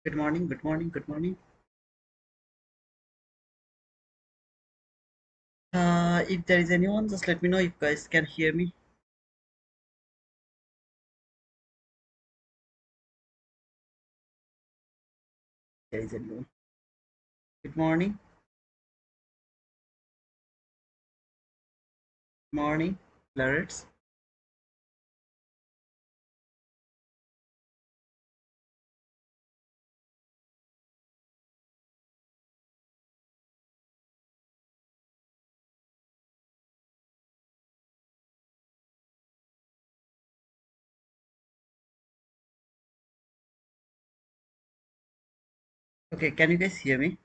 Good morning, good morning, good morning. If there is anyone, just let me know if you guys can hear me. There is anyone. Good morning, morning, Clarets. Okay, can you guys hear me?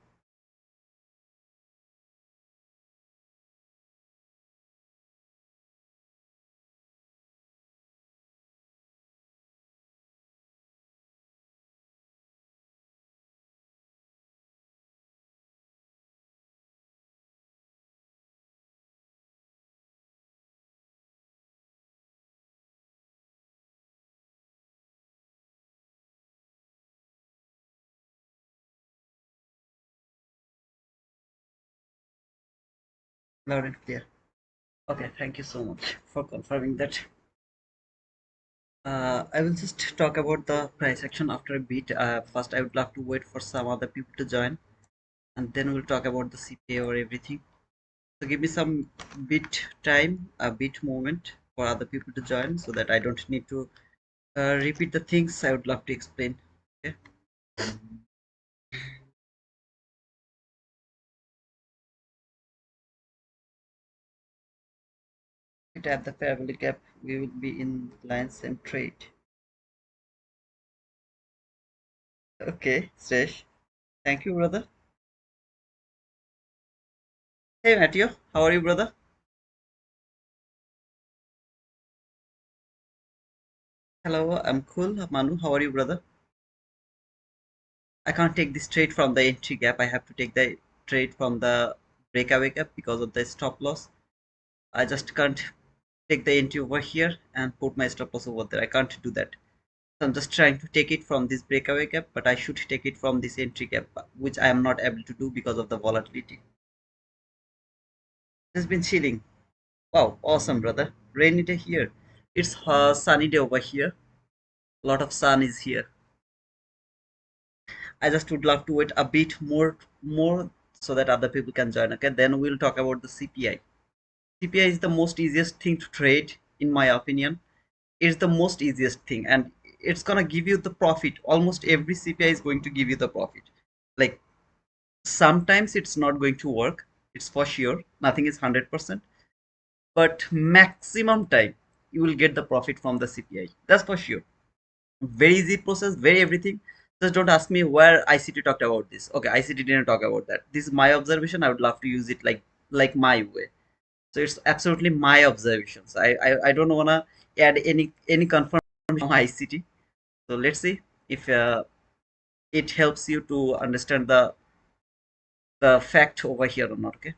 Loud and clear. Okay, thank you so much for confirming that. I will just talk about the price action after a bit. First, I would love to wait for some other people to join, and then we'll talk about the CPA or everything. So give me some bit time, a bit moment for other people to join, so that I don't need to repeat the things I would love to explain. Okay. At the fair value gap, we will be in line same trade. Okay, Sresh. Thank you, brother. Hey, Matthew. How are you, brother? Hello, I'm cool. Manu, how are you, brother? I can't take this trade from the entry gap. I have to take the trade from the breakaway gap because of the stop loss. I just can't take the entry over here and put my stop loss over there. I can't do that. So I'm just trying to take it from this breakaway gap, but I should take it from this entry gap, which I am not able to do because of the volatility. It's been chilling. Wow, awesome, brother. Rainy day here. It's sunny day over here. A lot of sun is here. I just would love to wait a bit more so that other people can join. Okay, then we'll talk about the CPI. CPI is the most easiest thing to trade, in my opinion. It's the most easiest thing, and it's gonna give you the profit. Almost every CPI is going to give you the profit. Like sometimes it's not going to work. It's for sure. Nothing is 100%. But maximum time you will get the profit from the CPI. That's for sure. Very easy process, very everything. Just don't ask me where ICT talked about this. Okay, ICT didn't talk about that. This is my observation. I would love to use it like my way. So it's absolutely my observations. I don't wanna add any confirmation on ICT. So let's see if it helps you to understand the fact over here or not. Okay.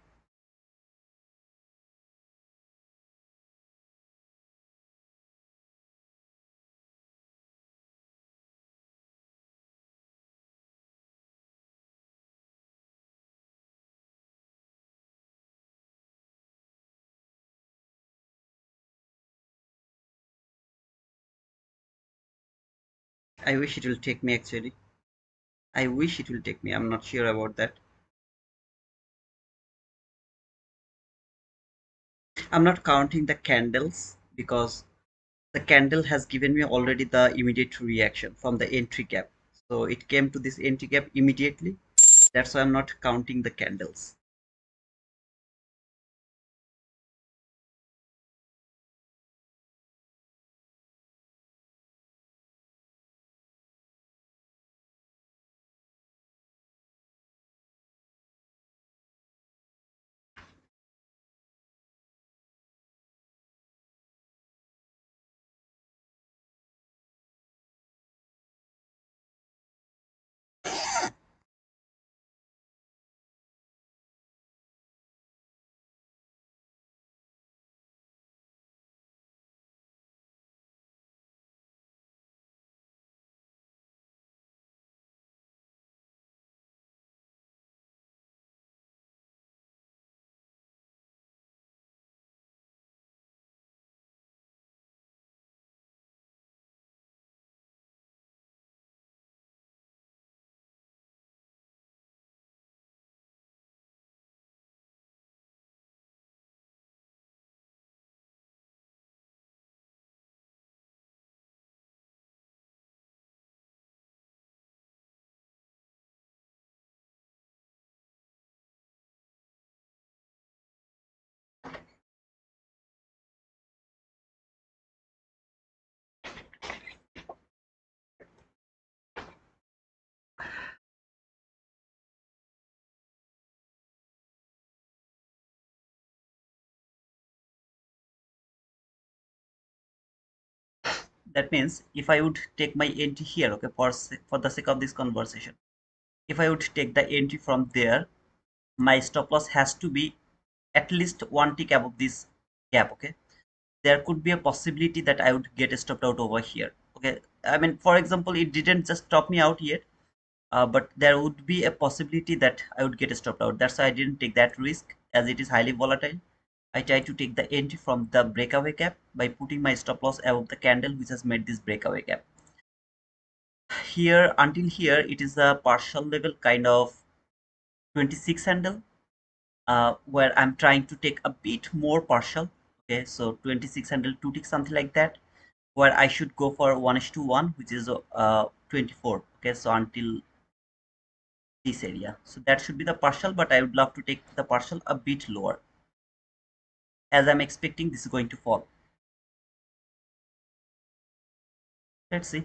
I wish it will take me actually. I wish it will take me. I'm not sure about that. I'm not counting the candles because the candle has given me already the immediate reaction from the entry gap. So it came to this entry gap immediately. That's why I'm not counting the candles. That means if I would take my entry here, okay, for the sake of this conversation, if I would take the entry from there, my stop loss has to be at least one tick above this gap. Okay, there could be a possibility that I would get stopped out over here. Okay, I mean, for example, it didn't just stop me out yet, but there would be a possibility that I would get stopped out. That's why I didn't take that risk, as it is highly volatile. I try to take the entry from the breakaway gap by putting my stop loss above the candle which has made this breakaway gap. Here, until here, it is a partial level kind of 26 handle, where I'm trying to take a bit more partial. Okay, so 26 handle 2 tick, something like that, where I should go for 1:1, which is 24. Okay, so until this area, so that should be the partial, but I would love to take the partial a bit lower, as I'm expecting this is going to fall. Let's see.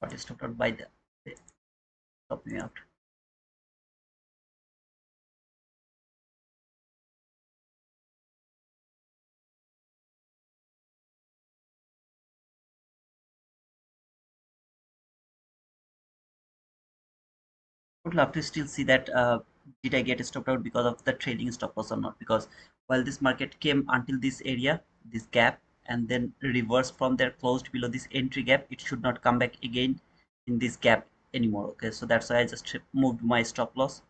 What is stopped out by the stop me out. Would love to still see that did I get stopped out because of the trading stop loss or not, because while this market came until this area, this gap, and then reversed from there, closed below this entry gap, it should not come back again in this gap anymore. Okay, so that's why I just moved my stop loss,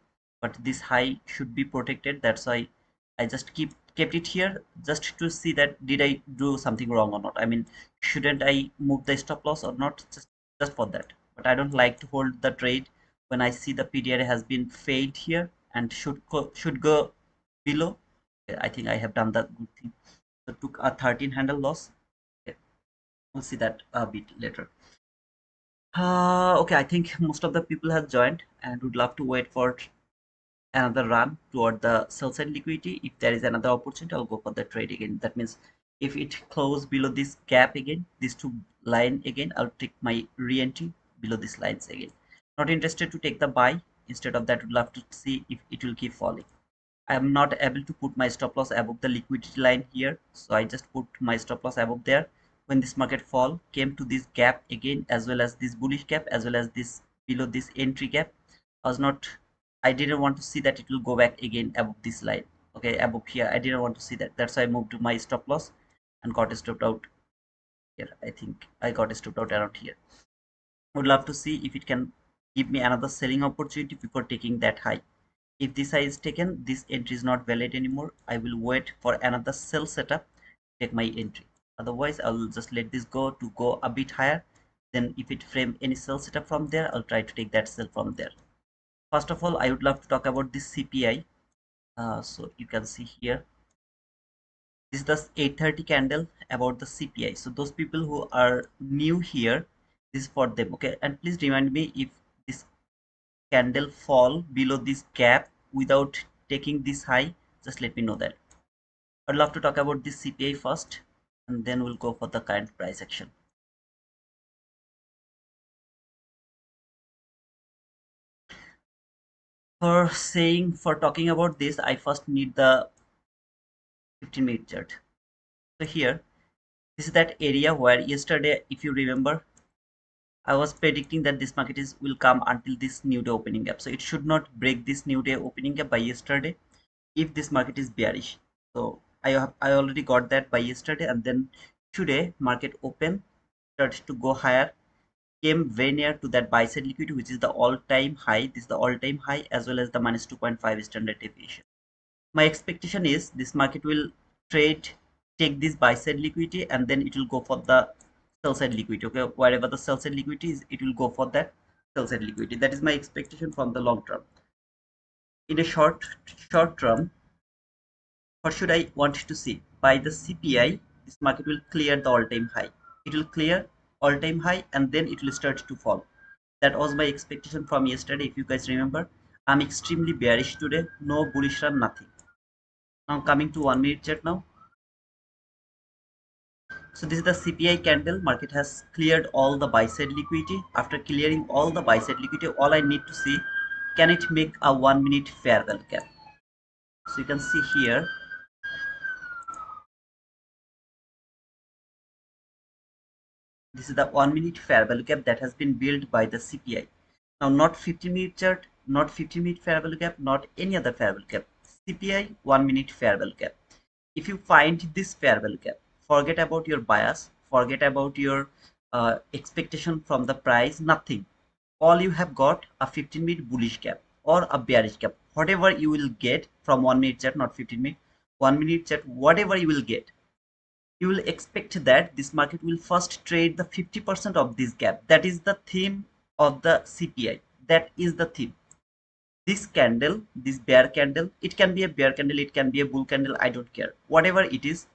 but this high should be protected. That's why I just kept it here, just to see that did I do something wrong or not. I mean, shouldn't I move the stop loss or not, just for that. But I don't like to hold the trade when I see the PDR has been failed here and should go below. I think I have done that good thing. So took a 13 handle loss. Okay, we'll see that a bit later. Okay, I think most of the people have joined and would love to wait for another run toward the sell side liquidity. If there is another opportunity, I'll go for the trade again. That means if it close below this gap again, these two line again, I'll take my re-entry below these lines again. Not interested to take the buy. Instead of that, would love to see if it will keep falling. I am not able to put my stop loss above the liquidity line here, so I just put my stop loss above there. When this market fall came to this gap again, as well as this bullish gap, as well as this below this entry gap, I didn't want to see that it will go back again above this line. Okay, above here, I didn't want to see that. That's why I moved to my stop loss and got stopped out here. I think I got stopped out around here. Would love to see if it can give me another selling opportunity before taking that high. If this high is taken, this entry is not valid anymore. I will wait for another sell setup, take my entry. Otherwise, I will just let this go a bit higher. Then if it frame any sell setup from there, I'll try to take that sell from there. First of all, I would love to talk about this CPI. So you can see here, this is the 8:30 candle about the CPI. So those people who are new here, this is for them. Okay, and please remind me if this candle fall below this gap without taking this high, just let me know that. I'd love to talk about this CPI first, and then we'll go for the current price action. For talking about this, I first need the 15-minute chart. So here, this is that area where yesterday, if you remember, I was predicting that this market is will come until this new day opening gap. So it should not break this new day opening gap by yesterday if this market is bearish. So I already got that by yesterday, and then today market open, started to go higher, came very near to that buy side liquidity, which is the all-time high. This is the all-time high as well as the minus 2.5 standard deviation. My expectation is this market will trade, take this buy side liquidity, and then it will go for the sell side liquidity. Okay, wherever the sell side liquidity is, it will go for that sell side liquidity. That is my expectation from the long term. In a short term, what should I want to see? By the CPI, this market will clear the all-time high. It will clear all-time high and then it will start to fall. That was my expectation from yesterday. If you guys remember, I'm extremely bearish today. No bullish run, nothing. Now coming to 1 minute chart now. So this is the CPI candle. Market has cleared all the buy side liquidity. After clearing all the buy side liquidity, all I need to see, can it make a 1 minute fair value gap? So you can see here, this is the 1 minute fair value gap that has been built by the CPI. Now not 50-minute chart, not 50-minute fair value gap, not any other fair value gap. CPI 1 minute fair value gap. If you find this fair value gap, forget about your bias, forget about your expectation from the price, nothing. All you have got a 15-minute bullish gap or a bearish gap. Whatever you will get from 1 minute chart, not 15-minute, 1 minute chart, whatever you will get, you will expect that this market will first trade the 50% of this gap. That is the theme of the CPI. That is the theme. This candle, this bear candle, it can be a bear candle, it can be a bull candle, I don't care. Whatever it is,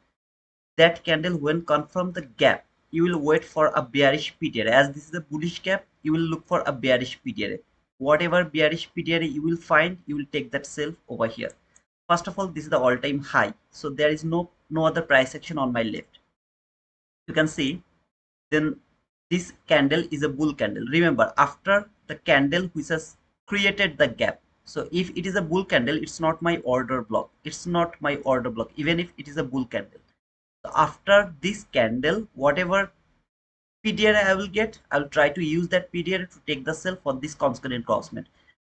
that candle when confirm the gap, you will wait for a bearish PTR. As this is a bullish gap, you will look for a bearish PTR. Whatever bearish PTR you will find, you will take that sell over here. First of all, this is the all-time high, so there is no other price action on my left. You can see, then this candle is a bull candle. Remember, after the candle which has created the gap, so if it is a bull candle, it's not my order block, it's not my order block, even if it is a bull candle. So after this candle, whatever PDR I will get, I will try to use that PDR to take the sell for this consequent crossment.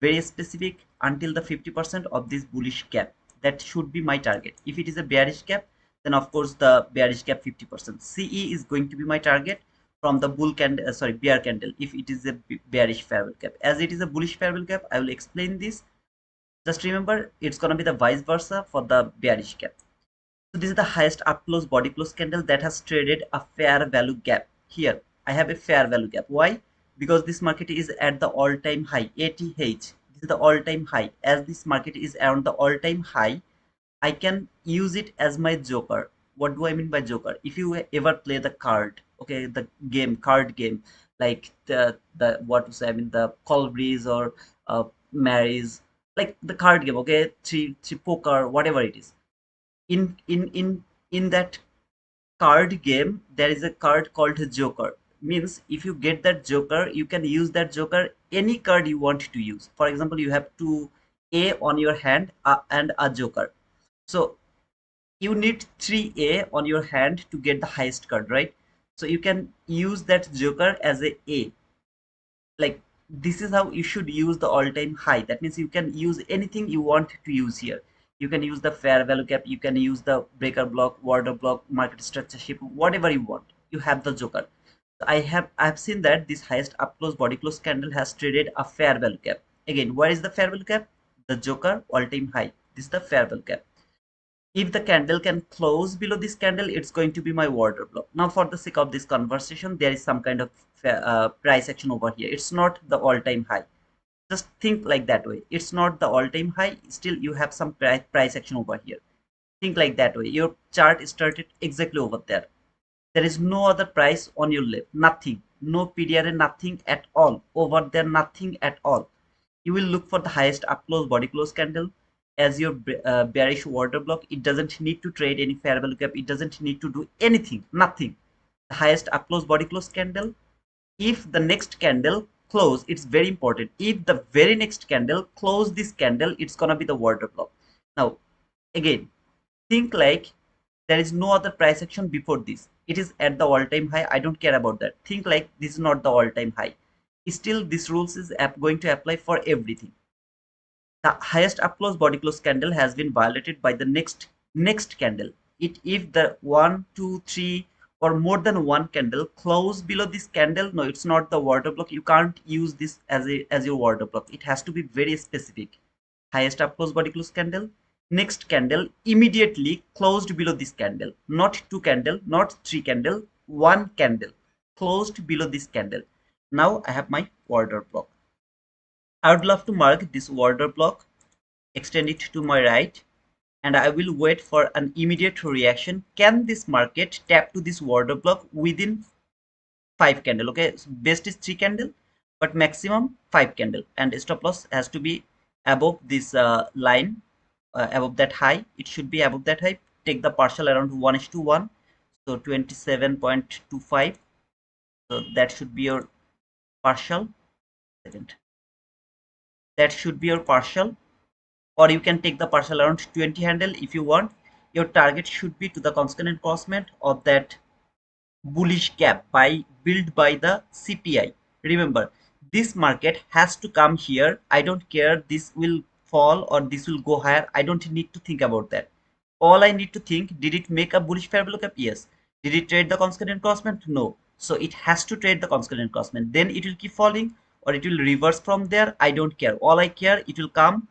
Very specific until the 50% of this bullish gap. That should be my target. If it is a bearish gap, then of course the bearish gap 50%. CE is going to be my target from the bull candle, sorry, bear candle. If it is a bearish fair value gap, as it is a bullish fair value gap, I will explain this. Just remember, it's gonna be the vice versa for the bearish gap. So this is the highest up close body close candle that has traded a fair value gap. Here I have a fair value gap. Why? Because this market is at the all-time high, ATH. This is the all-time high. As this market is around the all-time high, I can use it as my joker. What do I mean by joker? If you ever play the card, okay, the game, card game, like the what to say, I mean the Colbreeze or Mary's, like the card game, okay, three poker, whatever it is. In that card game, there is a card called joker. Means if you get that joker, you can use that joker any card you want to use. For example, you have two a on your hand and a joker, so you need 3A on your hand to get the highest card, right? So you can use that joker as a. Like, this is how you should use the all-time high. That means you can use anything you want to use here. You can use the fair value gap, you can use the breaker block, order block, market structure shift, whatever you want. You have the joker. So I've seen that this highest up close body close candle has traded a fair value gap. Again, where is the fair value gap? The joker, all-time high. This is the fair value gap. If the candle can close below this candle, it's going to be my order block. Now for the sake of this conversation, there is some kind of price action over here. It's not the all-time high. Just think like that way. It's not the all-time high, still you have some price action over here. Think like that way. Your chart started exactly over there. There is no other price on your left, nothing, no PDR, nothing at all over there, nothing at all. You will look for the highest up close body close candle as your bearish order block. It doesn't need to trade any fair value gap, it doesn't need to do anything, nothing. The highest up close body close candle, if the next candle close, it's very important, if the very next candle close this candle, it's gonna be the order block. Now again, think like There is no other price action before this. It is at the all-time high. I don't care about that. Think like this is not the all-time high. Still, this rules is going to apply for everything. The highest up close body close candle has been violated by the next candle. If the 1 2 3 or more than one candle close below this candle, no, it's not the water block. You can't use this as your water block. It has to be very specific. Highest up close body close candle, next candle immediately closed below this candle, not two candle, not three candle, one candle closed below this candle. Now I have my order block. I would love to mark this order block, extend it to my right, and I will wait for an immediate reaction. Can this market tap to this order block within 5 candle? Okay, so best is 3 candle, but maximum 5 candle, and stop loss has to be above this line, above that high. It should be above that high. Take the partial around 1:1, so 27.25. So that should be your partial. Second, that should be your partial, or you can take the partial around 20 handle if you want. Your target should be to the constant crossment of that bullish gap built by the CPI. Remember, this market has to come here. I don't care this will fall or this will go higher. I don't need to think about that. All I need to think, did it make a bullish fair value gap? Yes. Did it trade the constant encroachment? No. So it has to trade the constant encroachment. Then it will keep falling or it will reverse from there. I don't care. All I care, it will come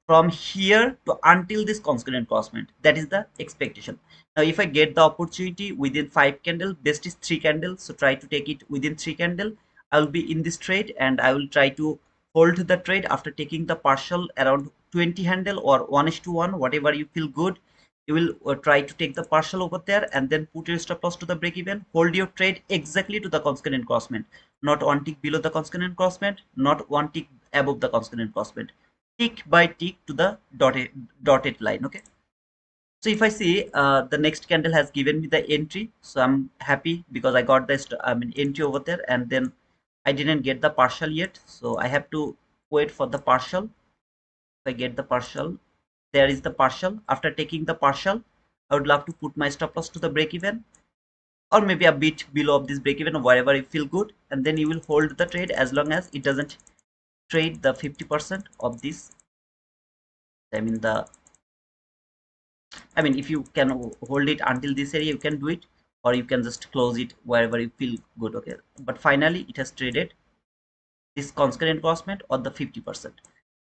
from here to until this constant encroachment. That is the expectation. Now if I get the opportunity within 5 candle, best is 3 candles, so try to take it within 3 candle. I will be in this trade and I will try to hold the trade after taking the partial around 20 handle or 1:1, whatever you feel good. You will try to take the partial over there and then put your stop loss to the break even. Hold your trade exactly to the constant encroachment, not one tick below the constant encroachment, not one tick above the constant encroachment, tick by tick to the dotted line. Okay, so if I see the next candle has given me the entry, so I'm happy because I got this entry over there, and then I didn't get the partial yet, so I have to wait for the partial. If I get the partial, there is the partial. After taking the partial, I would love to put my stop loss to the break even, or maybe a bit below of this break even, or wherever you feel good, and then you will hold the trade as long as it doesn't trade the 50% of this. If you can hold it until this area, you can do it, or you can just close it wherever you feel good. Okay, but finally it has traded this constant encroachment or the 50%.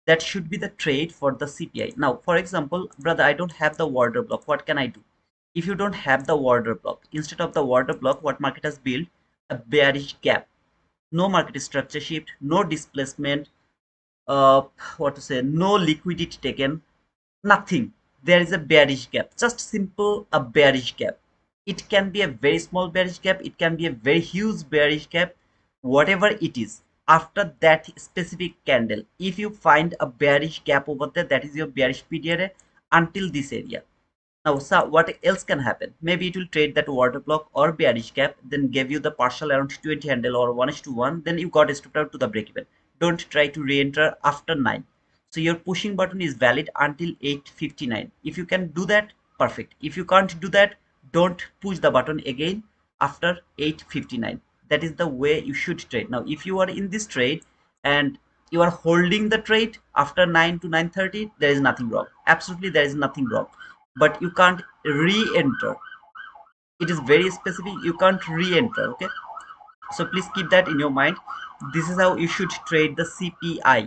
That should be the trade for the CPI. Now, for example, brother, I don't have the order block. What can I do? If you don't have the order block, instead of the order block, what market has built? A bearish gap. No market structure shift, no displacement, uh, what to say, no liquidity taken, nothing. There is a bearish gap, just simple a bearish gap. It can be a very small bearish gap, it can be a very huge bearish gap, whatever it is. After that specific candle, if you find a bearish gap over there, that is your bearish period until this area. Now, so what else can happen? Maybe it will trade that water block or bearish gap, then give you the partial around 20 handle or 1:1, then you got stopped out to the break even. Don't try to re-enter after 9. So your pushing button is valid until 8:59. If you can do that, perfect. If you can't do that, don't push the button again after 8:59. That is the way you should trade. Now, if you are in this trade and you are holding the trade after 9 to 9:30, there is nothing wrong. Absolutely, there is nothing wrong. But you can't re-enter. It is very specific. You can't re-enter. Okay, so please keep that in your mind. This is how you should trade the CPI.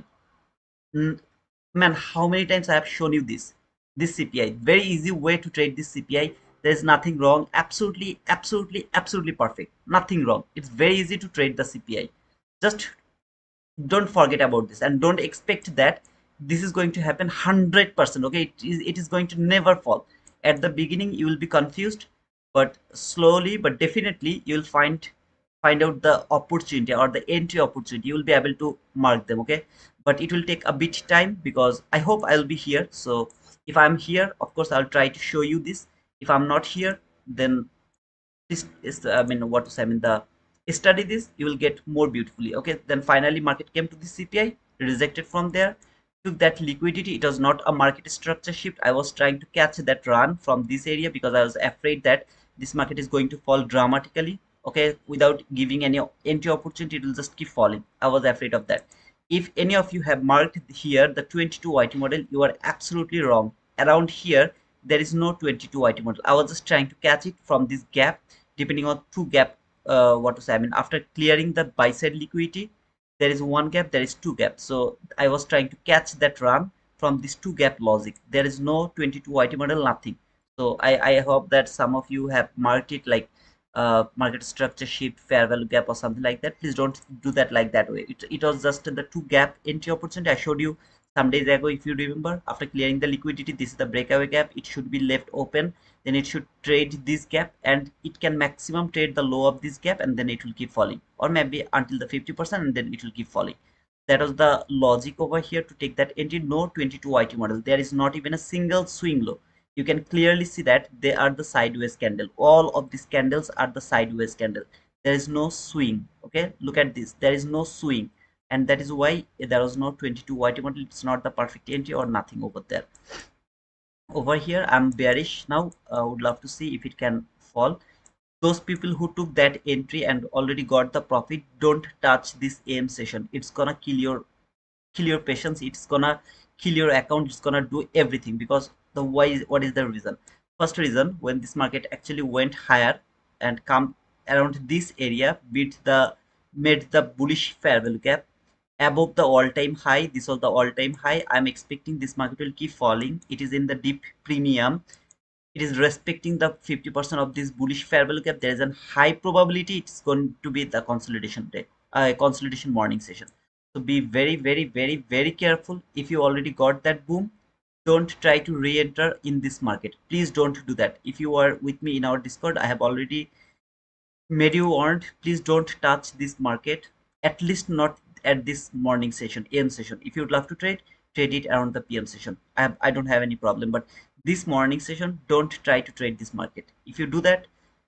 Man, how many times I have shown you this CPI? Very easy way to trade this CPI. There is nothing wrong. Absolutely, absolutely, absolutely perfect. Nothing wrong. It's very easy to trade the CPI. Just don't forget about this and don't expect that this is going to happen 100%. Okay, it is going to never fall. At the beginning you will be confused, but slowly but definitely you will find out the opportunity or the entry opportunity. You will be able to mark them. Okay, but it will take a bit time because I hope I'll be here. So if I'm here, of course I'll try to show you this. If I'm not here, then this is what to say, the study this, you will get more beautifully. Okay, then finally market came to the CPI, rejected from there, took that liquidity. It was not a market structure shift. I was trying to catch that run from this area because I was afraid that this market is going to fall dramatically. Okay, without giving any entry opportunity, it will just keep falling. I was afraid of that. If any of you have marked here the 22 YT model, you are absolutely wrong. Around here, there is no 22 YT model. I was just trying to catch it from this gap, depending on two gap. What to say? I mean, after clearing the buy side liquidity, there is one gap, there is two gaps. So I was trying to catch that run from this two gap logic. There is no 22 YT model, nothing. So I hope that some of you have marked it like market structure shift, fair value gap or something like that. Please don't do that like that way. It was just the two gap entry opportunity I showed you some days ago. If you remember, after clearing the liquidity, this is the breakaway gap. It should be left open, then it should trade this gap, and it can maximum trade the low of this gap, and then it will keep falling, or maybe until the 50%, and then it will keep falling. That was the logic over here to take that entry. No 22 YT model, there is not even a single swing low. You can clearly see that they are the sideways candle. All of these candles are the sideways candle. There is no swing. Okay, look at this, there is no swing, and that is why there was no 22 YT model. It's not the perfect entry or nothing over there. Over here I'm bearish now. Would love to see if it can fall. Those people who took that entry and already got the profit, don't touch this AM session. It's gonna kill your patience. It's gonna kill your account. It's gonna do everything. Because the why is, what is the reason? First reason, when this market actually went higher and come around this area, made the bullish fair value gap above the all-time high. This was the all-time high. I'm expecting this market will keep falling. It is in the deep premium. It is respecting the 50% of this bullish fair value gap. There is a high probability it's going to be the consolidation day, consolidation morning session. So be very, very, very, very careful. If you already got that boom, don't try to re-enter in this market. Please don't do that. If you are with me in our Discord, I have already made you warned. Please don't touch this market, at least not at this morning session, AM session. If you'd love to trade it around the PM session. I don't have any problem, but this morning session, don't try to trade this market. If you do that,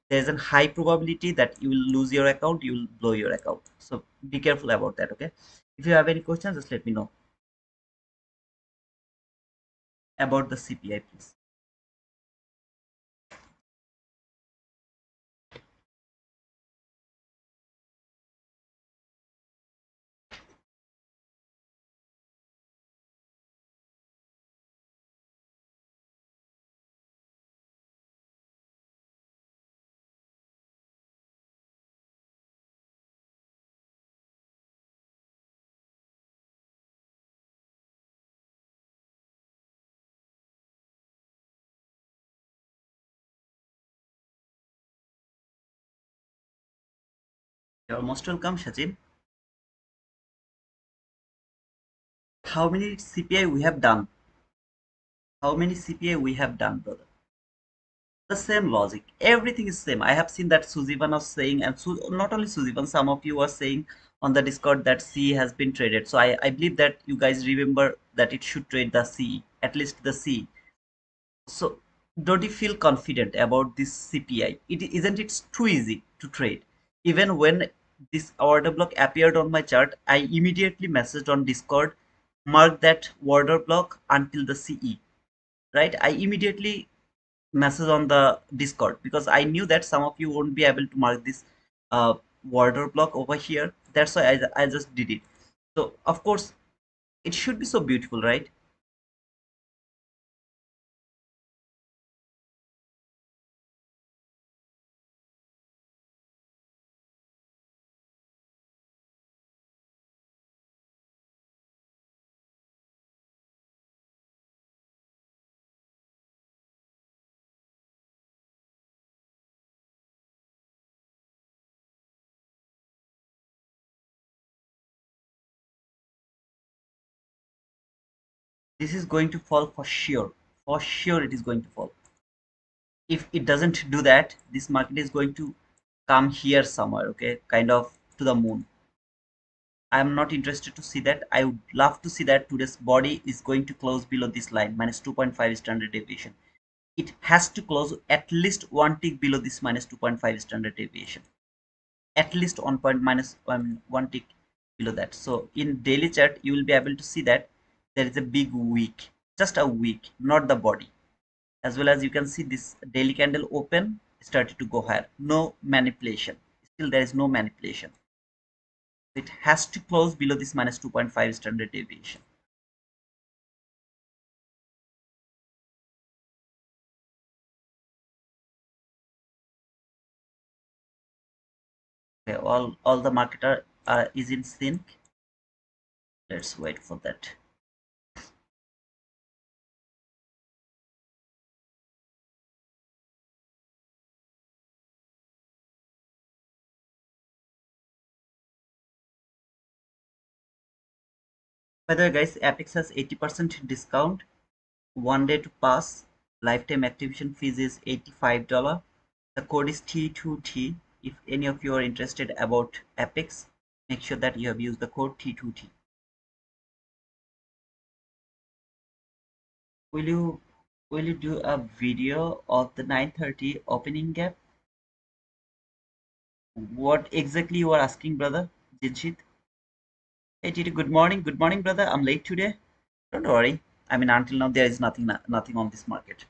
there's a high probability that you will lose your account, you will blow your account. So be careful about that. Okay, if you have any questions, just let me know about the CPI, please. You're most welcome, Sachin. How many CPI we have done? How many CPI we have done, brother? The same logic, everything is same. I have seen that Sujivan was saying, and not only Sujivan, some of you are saying on the Discord that C has been traded. So I believe that you guys remember that it should trade the C, at least the C. So don't you feel confident about this CPI? It isn't, it's too easy to trade. Even when this order block appeared on my chart, I immediately messaged on Discord, mark that order block until the CE, right? I immediately message on the Discord because I knew that some of you won't be able to mark this border block over here. That's why I just did it. So of course it should be so beautiful, right? This is going to fall for sure. For sure it is going to fall. If it doesn't do that, this market is going to come here somewhere, okay? Kind of to the moon. I am not interested to see that. I would love to see that today's body is going to close below this line, minus 2.5 standard deviation. It has to close at least one tick below this minus 2.5 standard deviation. At least 1 point minus 1 tick below that. So in daily chart, you will be able to see that there is a big wick, just a wick, not the body. As well as you can see this daily candle open started to go higher. No manipulation. Still there is no manipulation. It has to close below this minus 2.5 standard deviation. Okay, all the market is in sync. Let's wait for that. By the way, guys, Apex has 80% discount. 1 day to pass. Lifetime activation fees is $85. The code is T2T. If any of you are interested about Apex, make sure that you have used the code T2T. Will you will you do a video of the 9:30 opening gap? What exactly you are asking, brother Jinshit? Hey Titi, good morning, brother. I'm late today. Don't worry. I mean, until now there is nothing on this market.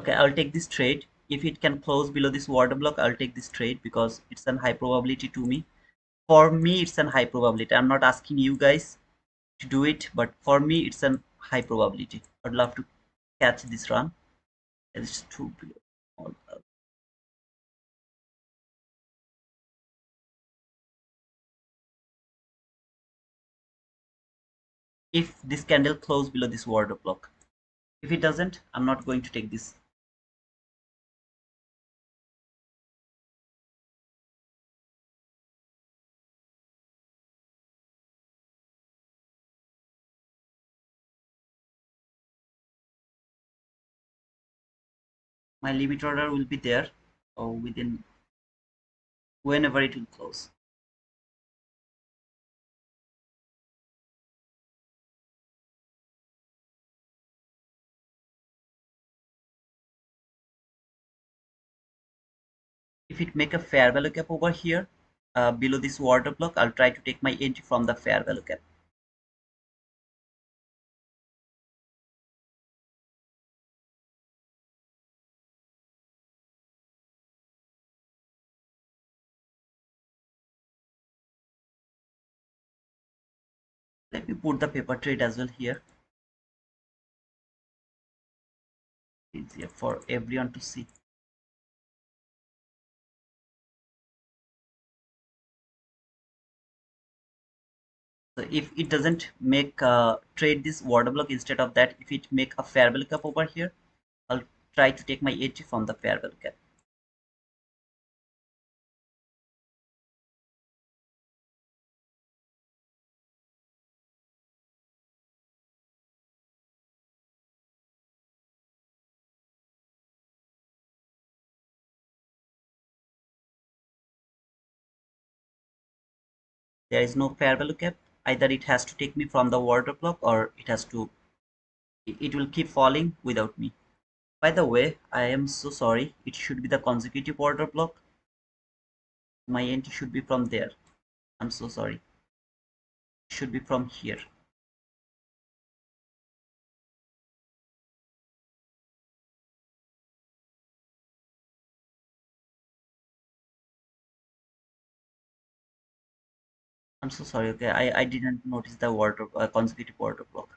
Okay, I'll take this trade. If it can close below this water block, I'll take this trade because it's an high probability to me. For me, it's an high probability. I'm not asking you guys to do it, but for me, it's an high probability. I'd love to catch this run. It's too below. If this candle close below this water block. If it doesn't, I'm not going to take this. My limit order will be there or within whenever it will close. If it make a fair value cap over here below this water block, I'll try to take my entry from the fair value cap. Let me put the paper trade as well here. Easier for everyone to see. So if it doesn't make trade this water block, instead of that, if it make a fair value cap over here, I'll try to take my entry from the fair value cap. There is no fair value cap. Either it has to take me from the water block or it will keep falling without me. By the way, I am so sorry. It should be the consecutive order block. My entry should be from there. I'm so sorry. It should be from here. I'm so sorry. Okay, I didn't notice the order consecutive order block.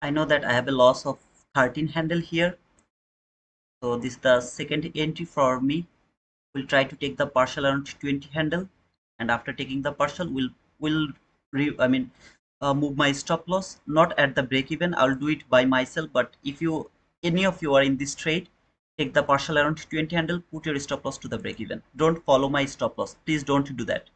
I know that I have a loss of 13 handle here. So this is the second entry for me. We'll try to take the partial around 20 handle, and after taking the partial, we'll move my stop loss not at the break even. I'll do it by myself. But if you any of you are in this trade, take the partial around 20 handle, put your stop loss to the break even. Don't follow my stop loss. Please don't do that.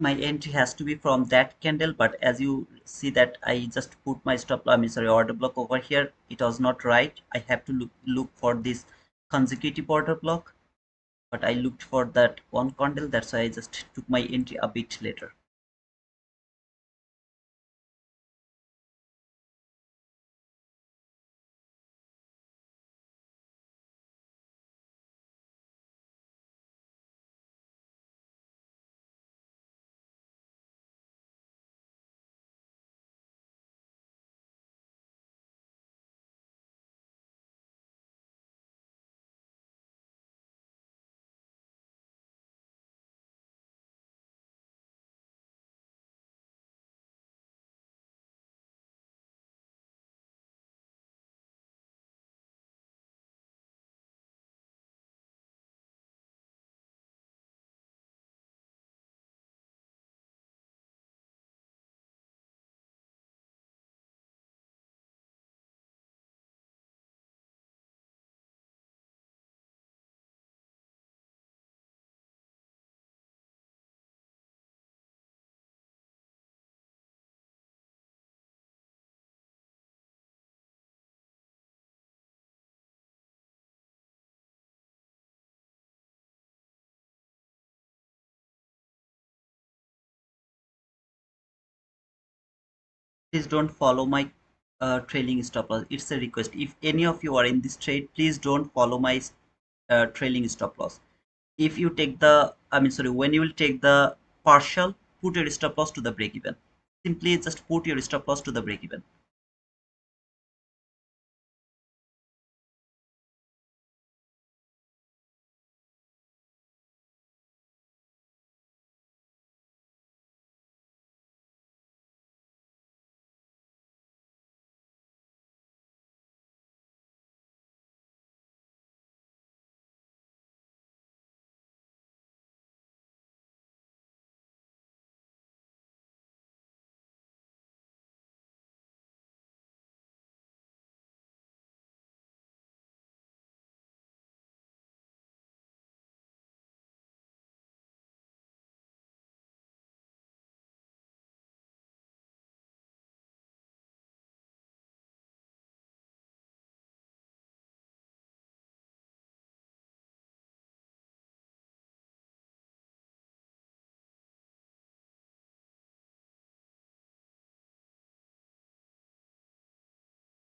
My entry has to be from that candle, but as you see that I just put my stop I mean sorry order block over here, it was not right. I have to look for this consecutive order block, but I looked for that one candle, that's why I just took my entry a bit later. Please don't follow my trailing stop loss. It's a request. If any of you are in this trade, please don't follow my trailing stop loss. If you take the when you will take the partial, put your stop loss to the break even. Simply just put your stop loss to the break even.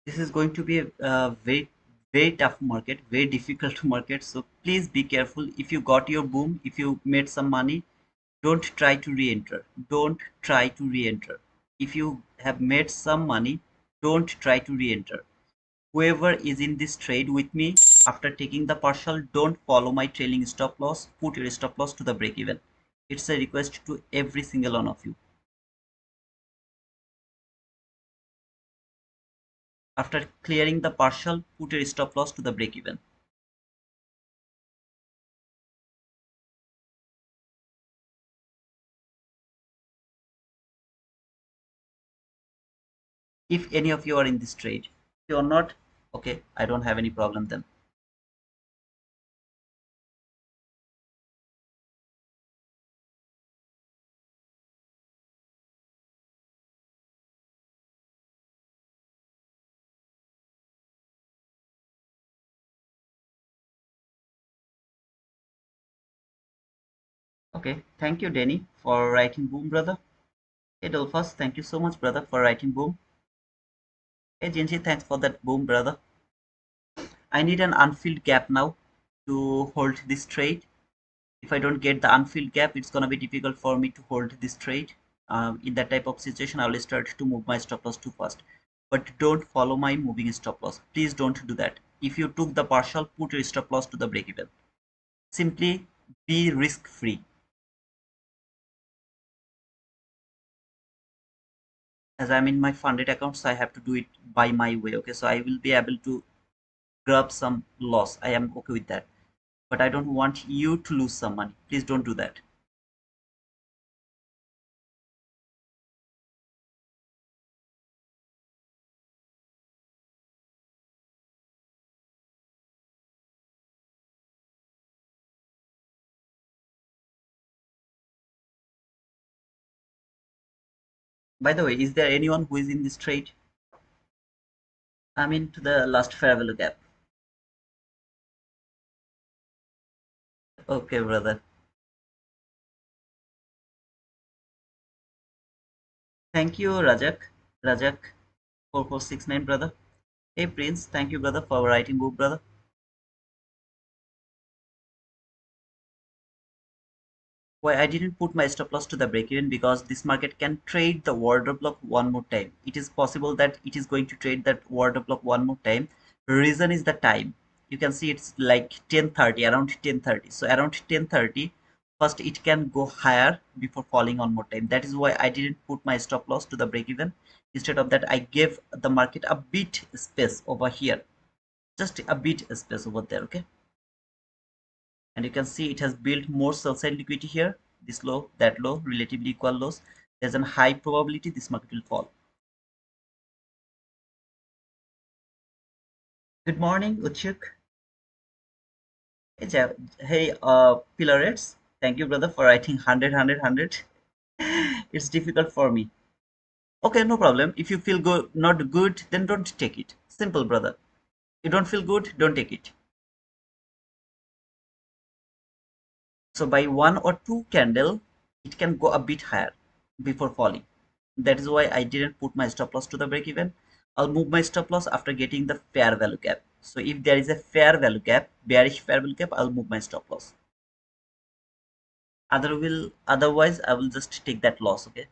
This is going to be a very tough market, very difficult market. So please be careful. If you got your boom, if you made some money, don't try to re-enter. Don't try to re-enter. If you have made some money, don't try to re-enter. Whoever is in this trade with me, after taking the partial, don't follow my trailing stop loss. Put your stop loss to the break even. It's a request to every single one of you. After clearing the partial, put your stop loss to the break even. If any of you are in this trade, if you are not, okay, I don't have any problem then. Okay, thank you, Danny, for writing boom, brother. Hey, Dolphus, thank you so much, brother, for writing boom. Hey, Jinji, thanks for that boom, brother. I need an unfilled gap now to hold this trade. If I don't get the unfilled gap, it's gonna be difficult for me to hold this trade. In that type of situation, I will start to move my stop loss too fast. But don't follow my moving stop loss. Please don't do that. If you took the partial, put your stop loss to the break even. Simply be risk free. As I'm in my funded account, so I have to do it by my way. Okay, so I will be able to grab some loss. I am okay with that. But I don't want you to lose some money. Please don't do that. By the way, is there anyone who is in this trade? I'm into the last fair value gap. Okay, brother. Thank you, Rajak. Rajak 4469, brother. Hey, Prince. Thank you, brother, for writing book, brother. Why I didn't put my stop loss to the break even, because this market can trade the order block one more time. It is possible that it is going to trade that order block one more time. Reason is the time. You can see it's like 10:30, around 10:30. So around 10:30, first it can go higher before falling one more time. That is why I didn't put my stop loss to the break even. Instead of that, I gave the market a bit space over here, just a bit space over there. Okay, and you can see it has built more sell side liquidity here. This low, that low, relatively equal lows. There's a high probability this market will fall. Good morning, Uchuk. Hey, hey, Pilarets. Thank you, brother, for writing 100. It's difficult for me. Okay, no problem. If you feel good, not good, then don't take it. Simple, brother. You don't feel good, don't take it. So by one or two candle, it can go a bit higher before falling. That is why I didn't put my stop loss to the break even. I'll move my stop loss after getting the fair value gap. So if there is a fair value gap, bearish fair value gap, I'll move my stop loss. Otherwise I will just take that loss. Okay,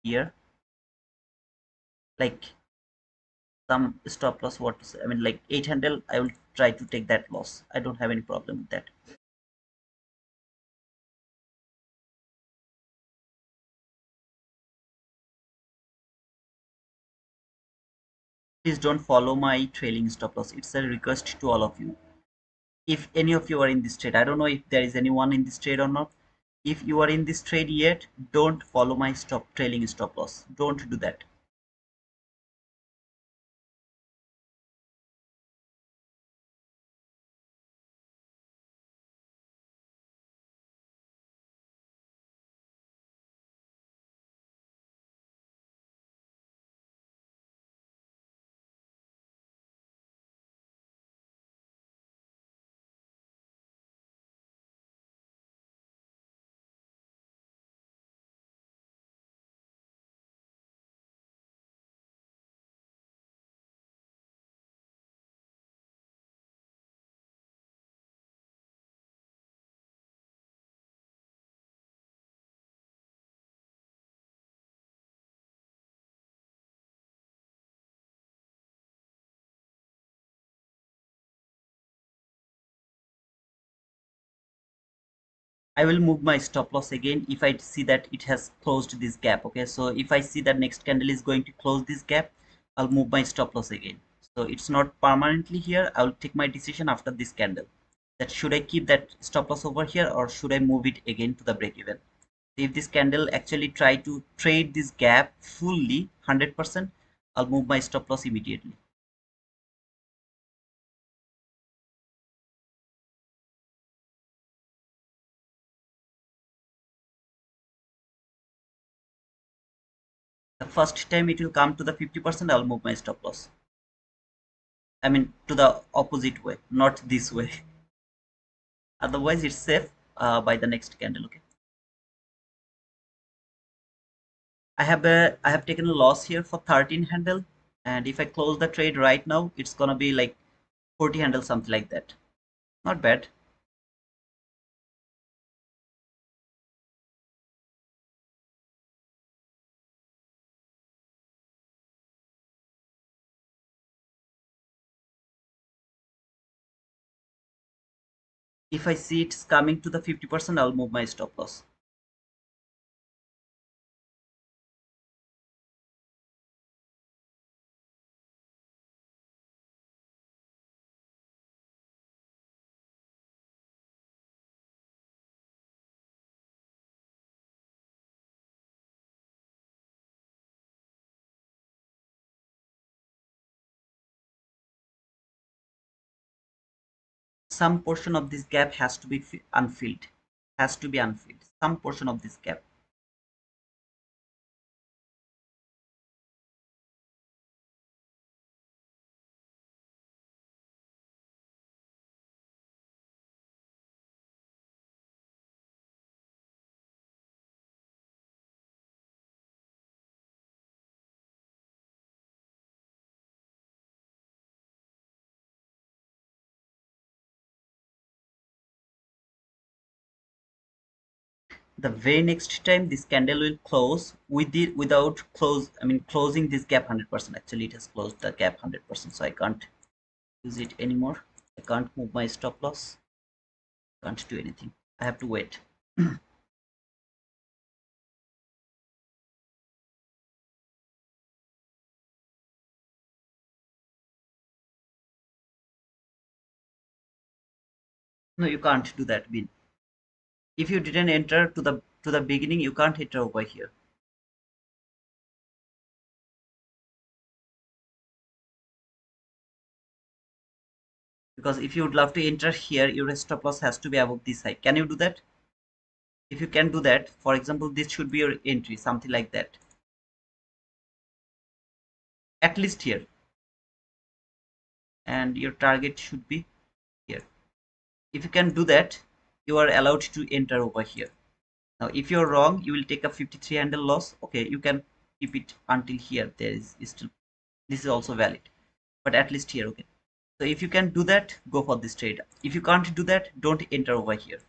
here, like some stop loss, what to say, I mean like 800, I will try to take that loss. I don't have any problem with that. Please don't follow my trailing stop loss. It's a request to all of you. If any of you are in this trade, I don't know if there is anyone in this trade or not. If you are in this trade yet, don't follow my stop trailing stop loss. Don't do that. I will move my stop loss again if I see that it has closed this gap. Okay, so if I see that next candle is going to close this gap, I'll move my stop loss again. So it's not permanently here. I'll take my decision after this candle, that should I keep that stop loss over here or should I move it again to the break even. If this candle actually try to trade this gap fully 100%, I'll move my stop loss immediately. The first time it will come to the 50%, I'll move my stop loss. I mean to the opposite way, not this way. Otherwise it's safe by the next candle. Okay, I have taken a loss here for 13 handle, and if I close the trade right now, it's gonna be like 40 handle, something like that. Not bad. If I see it's coming to the 50%, I'll move my stop loss. Some portion of this gap has to be unfilled. Has to be unfilled. Some portion of this gap. The very next time this candle will close with it without close, I mean closing this gap 100%. Actually, it has closed the gap 100%, so I can't use it anymore. I can't move my stop loss. Can't do anything. I have to wait. No, you can't do that, Bin. If you didn't enter to the beginning, you can't enter over here. Because if you would love to enter here, your stop loss has to be above this high. Can you do that? If you can do that, for example, this should be your entry, something like that. At least here. And your target should be here. If you can do that, you are allowed to enter over here. Now, if you're wrong, you will take a 53 handle loss. Okay, you can keep it until here. There is still, this is also valid, but at least here. Okay. So if you can do that, go for this trade. If you can't do that, don't enter over here.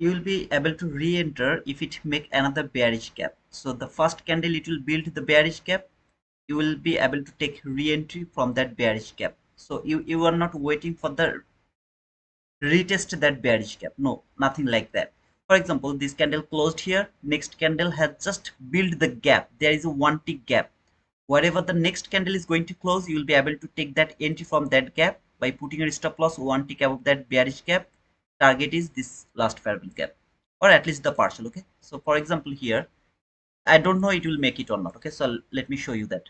You will be able to re-enter if it make another bearish gap. So the first candle, it will build the bearish gap. You will be able to take re-entry from that bearish gap. So you are not waiting for the retest that bearish gap. No, nothing like that. For example, this candle closed here. Next candle has just built the gap. There is a one tick gap. Whatever the next candle is going to close, you will be able to take that entry from that gap by putting your stop loss one tick above that bearish gap. Target is this last parallel gap, or at least the partial. Okay, so for example here, I don't know it will make it or not. Okay, so let me show you that.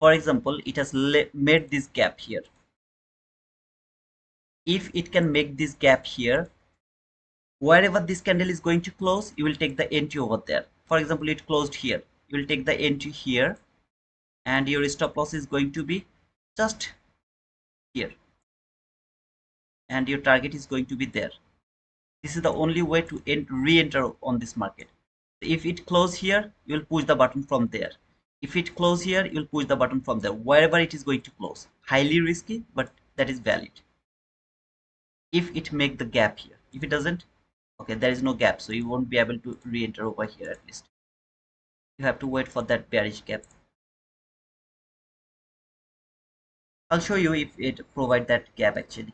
For example, it has made this gap here. If it can make this gap here, wherever this candle is going to close, you will take the entry over there. For example, it closed here, you will take the entry here, and your stop loss is going to be just here, and your target is going to be there. This is the only way to re-enter on this market. If it close here, you will push the button from there. If it close here, you will push the button from there, wherever it is going to close. Highly risky, but that is valid if it make the gap here. If it doesn't, okay, there is no gap, so you won't be able to re-enter over here. At least you have to wait for that bearish gap. I'll show you if it provide that gap actually.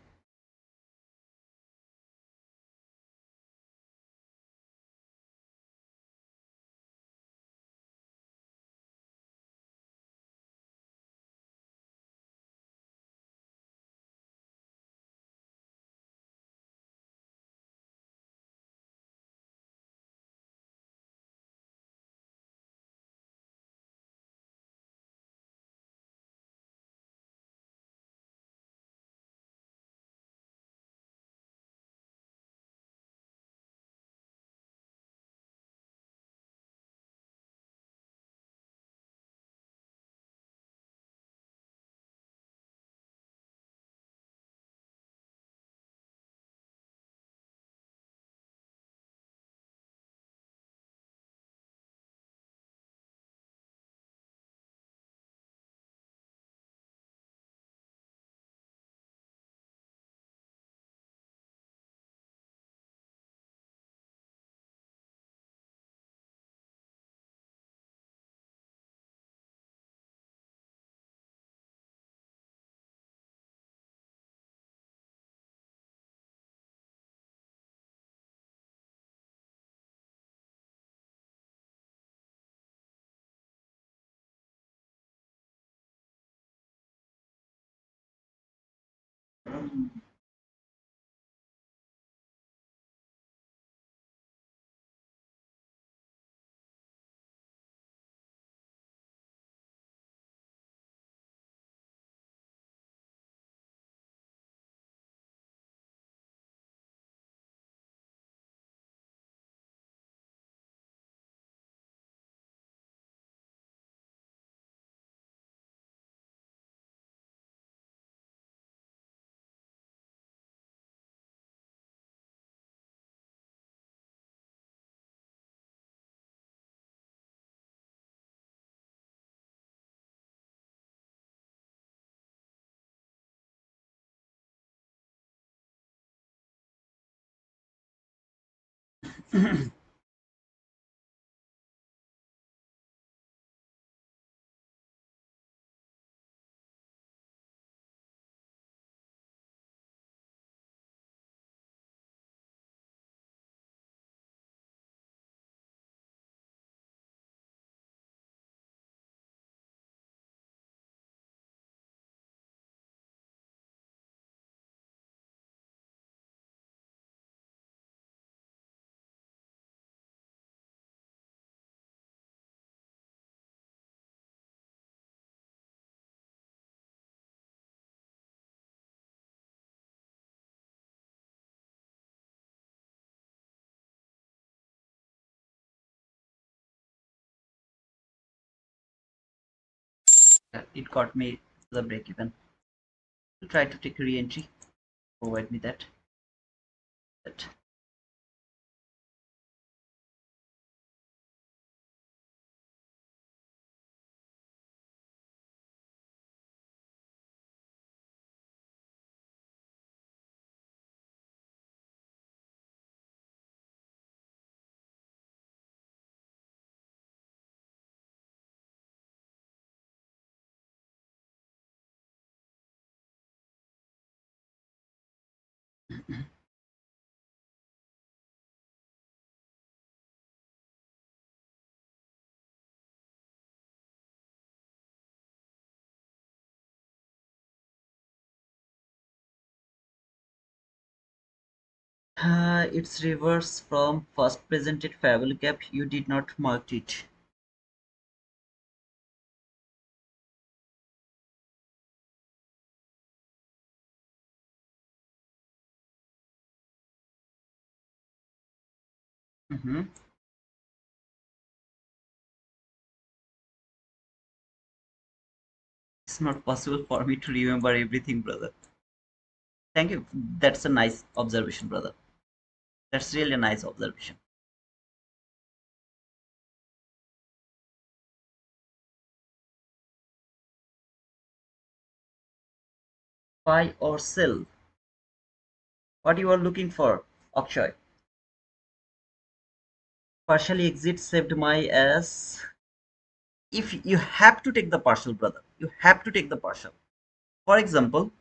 It got me to the break even. We'll try to take a re-entry. Provide me that. That. It's reverse from first presented fair value gap. You did not mark it. Mhm. It's not possible for me to remember everything, brother. Thank you. That's a nice observation, brother. That's really a nice observation. Buy or sell? What you are looking for, Akshay? Partially exit saved my ass. If you have to take the partial, brother, you have to take the partial. For example,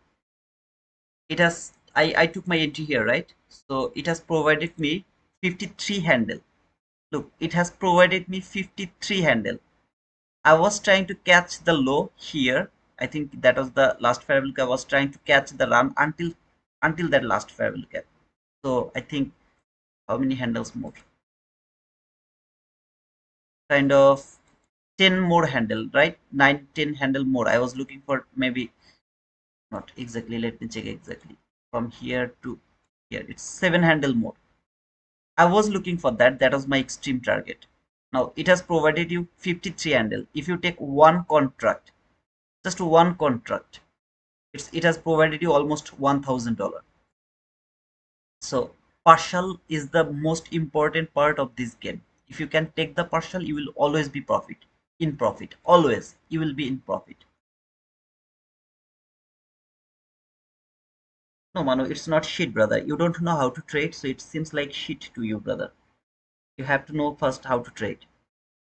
it has I took my entry here, right? So it has provided me 53 handle. Look, it has provided me 53 handle. I was trying to catch the low here. I think that was the last fair value gap. I was trying to catch the run until that last fair value gap. So I think how many handles more? Kind of 10 more handle, right? 9, 10 handle more. I was looking for maybe not exactly. Let me check exactly. From here to here, it's 7 handle more. I was looking for that. That was my extreme target. Now it has provided you 53 handle. If you take one contract, just one contract, it has provided you almost $1,000. So partial is the most important part of this game. If you can take the partial, you will always be in profit. Always you will be in profit. No, Manu, it's not shit, brother. You don't know how to trade, so it seems like shit to you, brother. You have to know first how to trade.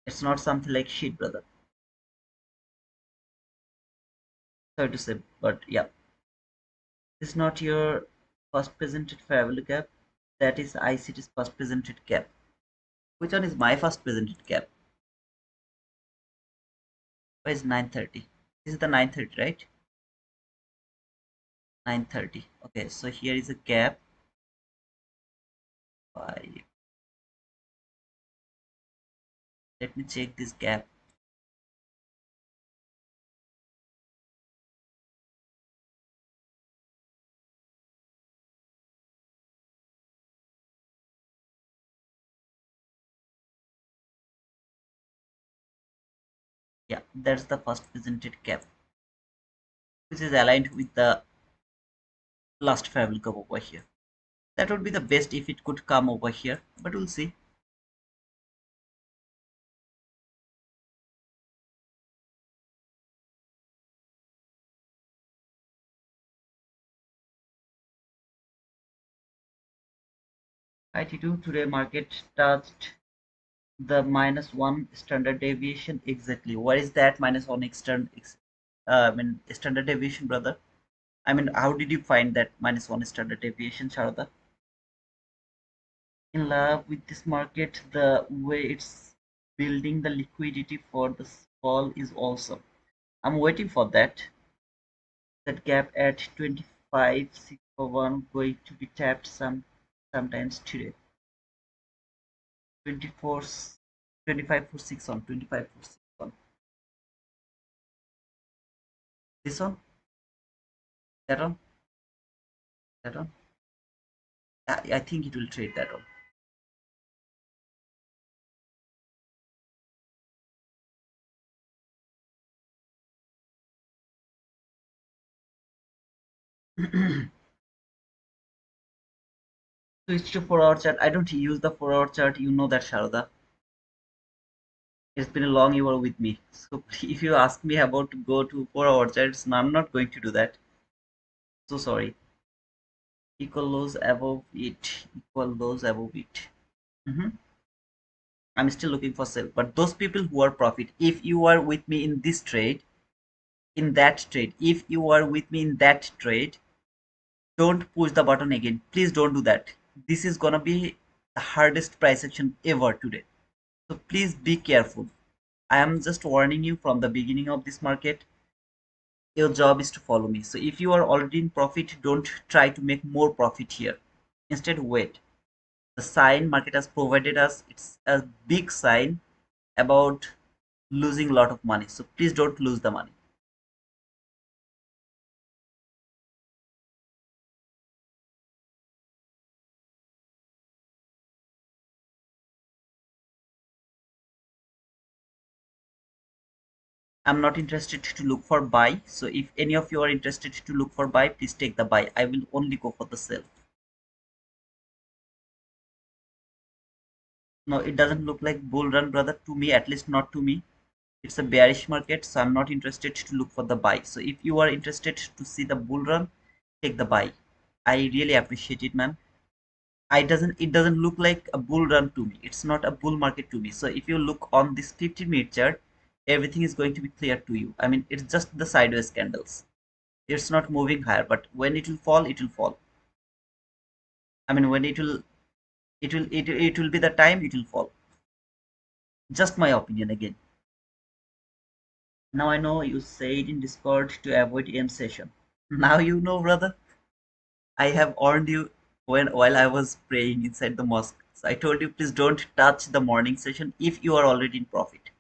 It's not something like shit, brother. Sorry to say, but yeah, it's not your first presented fair value gap. That is ICT's first presented gap. Which one is my first presented gap? Why is 930? This is the 930, right? 9:30. Okay, so here is a gap. Five. Let me check this gap. Yeah, that's the first presented gap, which is aligned with the last fair curve over here. That would be the best if it could come over here, but we'll see. IT2 today market touched the -1 standard deviation exactly. What is that -1 I mean standard deviation, brother? I mean, how did you find that -1 standard deviation, Sharada? In love with this market, the way it's building the liquidity for the fall is awesome. I'm waiting for that gap at 25,641 going to be tapped sometimes today. 24 25 for 6 on 25 for 6 on this one, that one, that one. I think it will trade that one. Switch to 4 hour chart. I don't use the 4 hour chart, you know that, Sharada. It's been a long you are with me, so if you ask me about to go to 4 hour charts, no, I'm not going to do that. So sorry. Equal lows above it, equal lows above it. Mhm. I'm still looking for sell, but those people who are profit, if you are with me in this trade, in that trade, if you are with me in that trade, don't push the button again, please don't do that. This is gonna be the hardest price action ever today, so please be careful. I am just warning you from the beginning of this market. Your job is to follow me. So if you are already in profit, don't try to make more profit here. Instead, wait. The sign market has provided us, it's a big sign about losing a lot of money. So please don't lose the money. I'm not interested to look for buy. So if any of you are interested to look for buy, please take the buy. I will only go for the sell. No, it doesn't look like bull run, brother, to me, at least not to me. It's a bearish market, so I'm not interested to look for the buy. So if you are interested to see the bull run, take the buy. I really appreciate it, man. It doesn't look like a bull run to me. It's not a bull market to me. So if you look on this 50-minute chart, everything is going to be clear to you. I mean, it's just the sideways candles. It's not moving higher, but when it will fall, it will fall. I mean, when it will be the time it will fall. Just my opinion again. Now I know you said in Discord to avoid AM session. Now you know, brother. I have warned you when while I was praying inside the mosque. So I told you please don't touch the morning session if you are already in profit.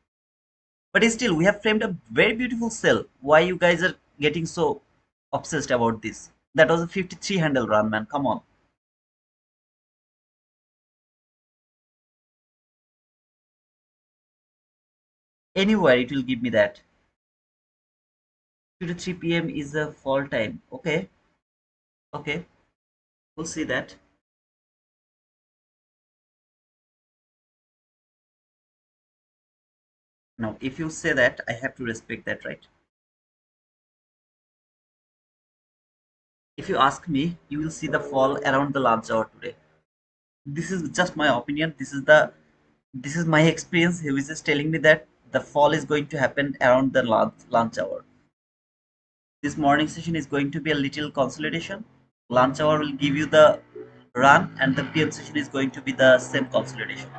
But still, we have framed a very beautiful sell. Why you guys are getting so obsessed about this? That was a 53 handle run, man. Come on. Anywhere it will give me that. 2 to 3 p.m. is a fall time. Okay, okay, we'll see that. Now, if you say that, I have to respect that, right? If you ask me, you will see the fall around the lunch hour today. This is just my opinion. This is my experience. He was just telling me that the fall is going to happen around the lunch hour. This morning session is going to be a little consolidation. Lunch hour will give you the run, and the PM session is going to be the same consolidation.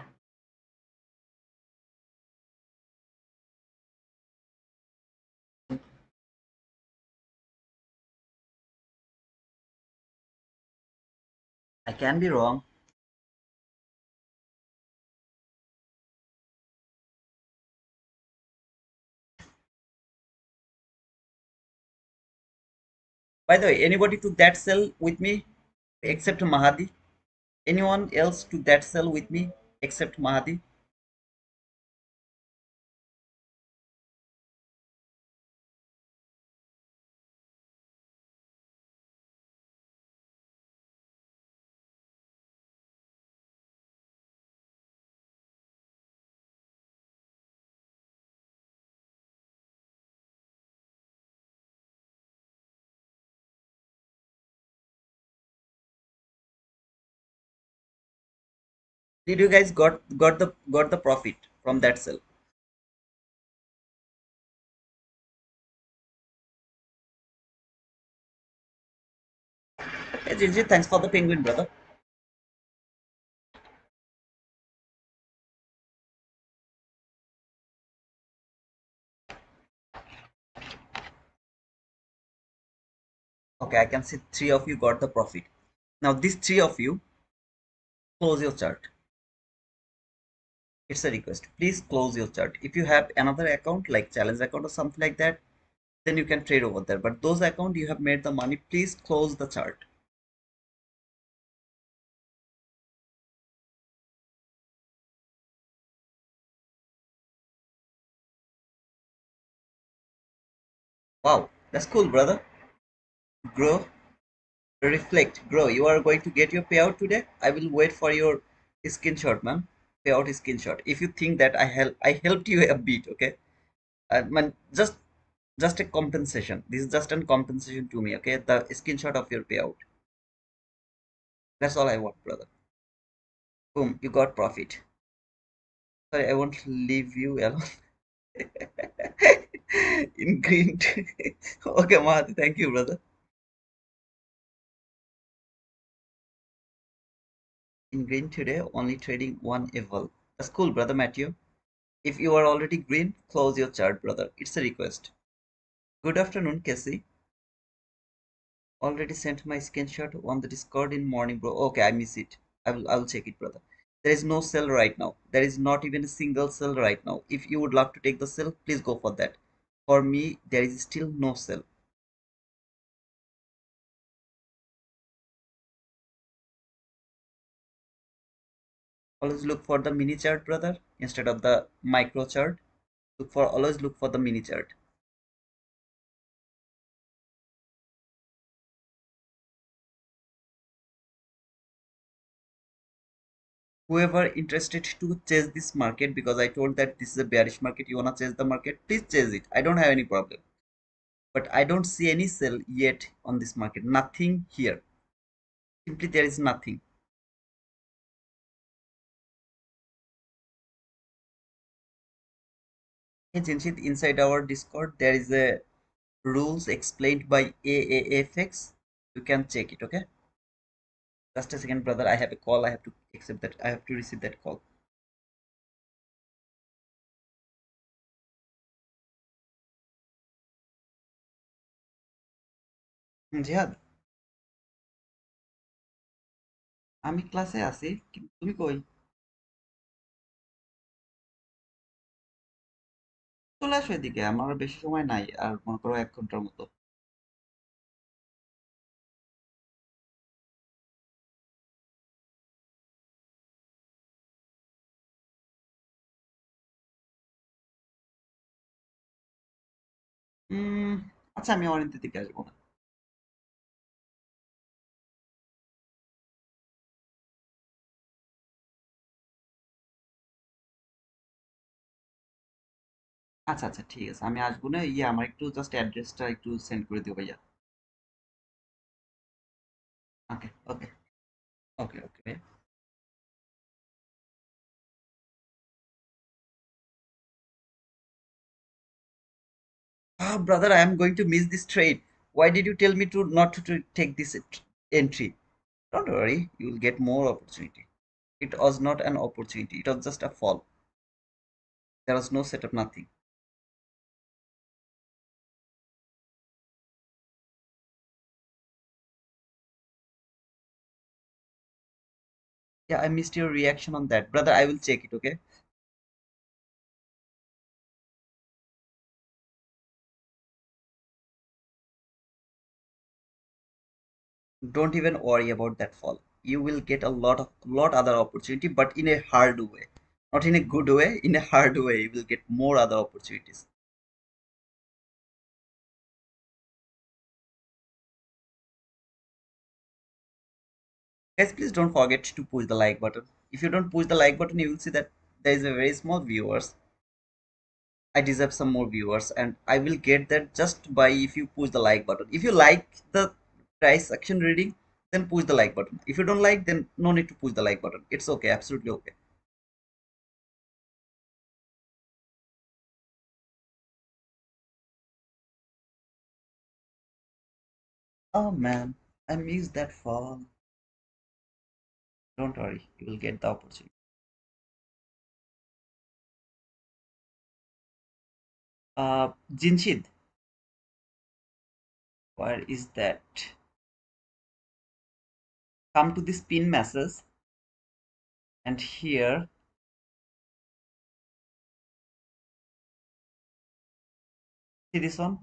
I can be wrong. By the way, anybody to that cell with me except Mahadi? Anyone else to that cell with me except Mahadi? Did you guys got the profit from that cell? Hey Jinji, thanks for the penguin, brother. Okay, I can see three of you got the profit. Now these three of you close your chart. It's a request. Please close your chart. If you have another account like challenge account or something like that, then you can trade over there. But those account you have made the money, please close the chart. Wow, that's cool, brother. Grow, reflect, grow. You are going to get your payout today. I will wait for your screenshot, man. Payout screenshot. If you think that I helped you a bit, okay? Man, just a compensation. This is just a compensation to me, okay? The screenshot of your payout. That's all I want, brother. Boom, you got profit. Sorry, I won't leave you alone. In green. Okay, Mahati, thank you, brother. In green today, only trading one eval. That's cool, brother Matthew. If you are already green, close your chart, brother. It's a request. Good afternoon, Casey. Already sent my screenshot on the Discord in morning, bro. Okay, I miss it. I will check it, brother. There is no sell right now. There is not even a single sell right now. If you would love to take the sell, please go for that. For me, there is still no sell. Always look for the mini chart, brother, instead of the micro chart. Always look for the mini chart. Whoever interested to chase this market, because I told that this is a bearish market, you wanna chase the market, please chase it. I don't have any problem. But I don't see any sell yet on this market. Nothing here. Simply there is nothing. Hey Jinshit, inside our Discord there is a rules explained by AAFX. You can check it, okay? Just a second, brother. I have a call. I have to accept that. I have to receive that call. জিহাদ, আমি ক্লাসে আছি কিন্তু তুমি কই? চলে আসো এদিকে, আমার আর বেশি সময় নাই, আর মনে করো 1 ঘন্টার মতো। উম, আচ্ছা আমি অনিন্দের দিকে আসবো না। আচ্ছা আচ্ছা ঠিক আছে, আমি আসবো না। ইয়ে আমার একটু জাস্ট অ্যাড্রেসটা একটু সেন্ড করে দিও ভাইয়া। ওকে ওকে ওকে ওকে। Ah, brother, I am going to miss this trade. Why did you tell me to not to take this entry? Don't worry, you will get more opportunity. It was not an opportunity. It was just a fall. There was no setup, nothing. Yeah, I missed your reaction on that, brother. I will check it. Okay. Don't even worry about that fall. You will get a lot other opportunity, but in a hard way, not in a good way. In a hard way, you will get more other opportunities. Guys, please don't forget to push the like button. If you don't push the like button, you will see that there is a very small viewers. I deserve some more viewers, and I will get that just by if you push the like button. If you like the price action reading, then push the like button. If you don't like, then no need to push the like button. It's okay, absolutely okay. Oh man, I missed that fall. Don't worry, you will get the opportunity. Jinshid, where is that? Come to this pin message, and here, see this one?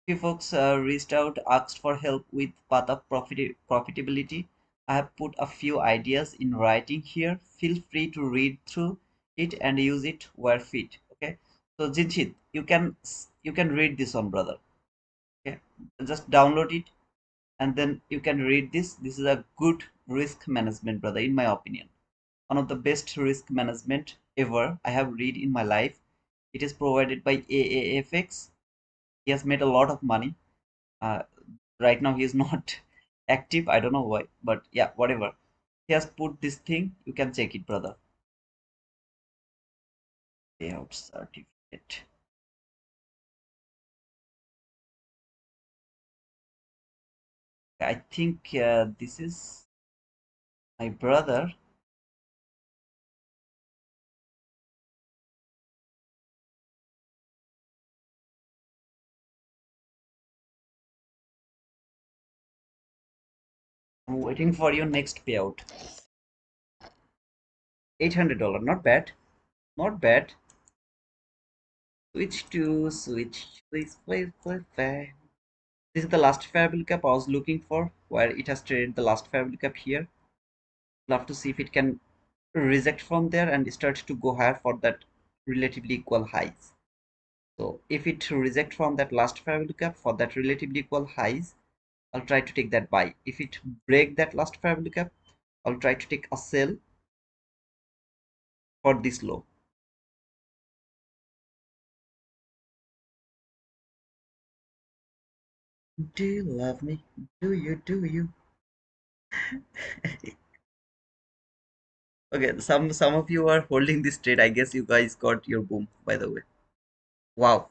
Few folks reached out, asked for help with path of profitability. I have put a few ideas in writing here. Feel free to read through it and use it where fit. Okay. So Jinshid, you can read this one, brother. Okay. Just download it and then you can read this. This is a good risk management, brother, in my opinion. One of the best risk management ever I have read in my life. It is provided by AAFX. He has made a lot of money. Uh, right now he is not active. I don't know why, but yeah, whatever. He has put this thing. You can check it, brother. Payout certificate. I think this is my brother. I'm waiting for your next payout. $800. Not bad. Not bad. Switch. This is the last fair value cap I was looking for, where it has traded the last fair value cap here. Love to see if it can reject from there and start to go higher for that relatively equal highs. So if it reject from that last fair value cap for that relatively equal highs, I'll try to take that buy. If it break that last fair value cap, I'll try to take a sell for this low. Do you love me? Do you? Do you? Okay, some of you are holding this trade. I guess you guys got your boom, by the way. Wow,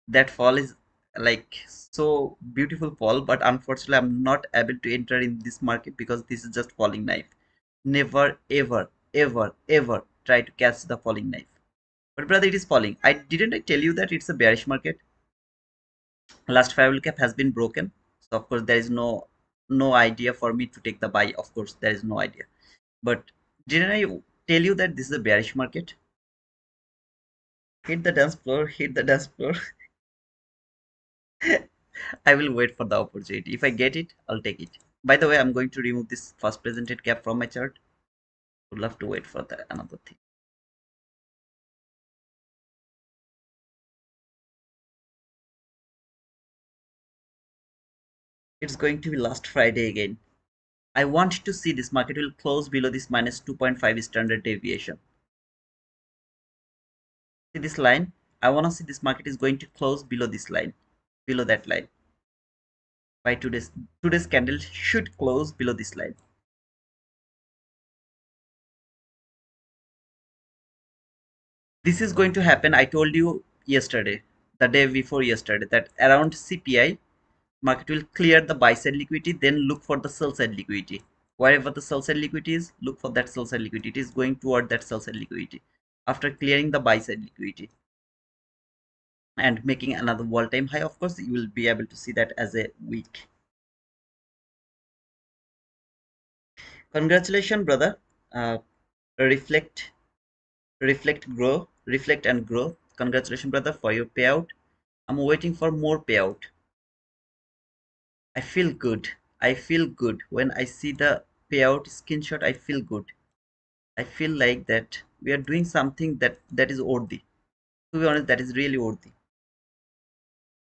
that fall is like so beautiful fall, but unfortunately I'm not able to enter in this market because this is just falling knife. Never ever try to catch the falling knife. But brother, it is falling. I tell you that it's a bearish market. Last five cap has been broken, so of course there is no idea for me to take the buy. Of course there is no idea, but didn't I tell you that this is a bearish market? Hit the dance floor, hit the dance floor. I will wait for the opportunity. If I get it, I'll take it. By the way, I'm going to remove this first presented cap from my chart. Would love to wait for the another thing. It's going to be last Friday again. I want to see this market will close below this minus 2.5 standard deviation. See this line? I want to see this market is going to close below this line, below that line. By today's candle should close below this line. This is going to happen. I told you yesterday, the day before yesterday, that around CPI, market will clear the buy side liquidity, then look for the sell side liquidity. Wherever the sell side liquidity is, look for that sell side liquidity. It is going toward that sell side liquidity after clearing the buy side liquidity and making another all-time high. Of course, you will be able to see that as a week. Congratulations, brother. uh, reflect reflect and grow. Congratulations, brother, for your payout. I'm waiting for more payout. I feel good. I feel good when I see the payout screenshot. I feel good. I feel like that we are doing something that is worthy. To be honest, that is really worthy.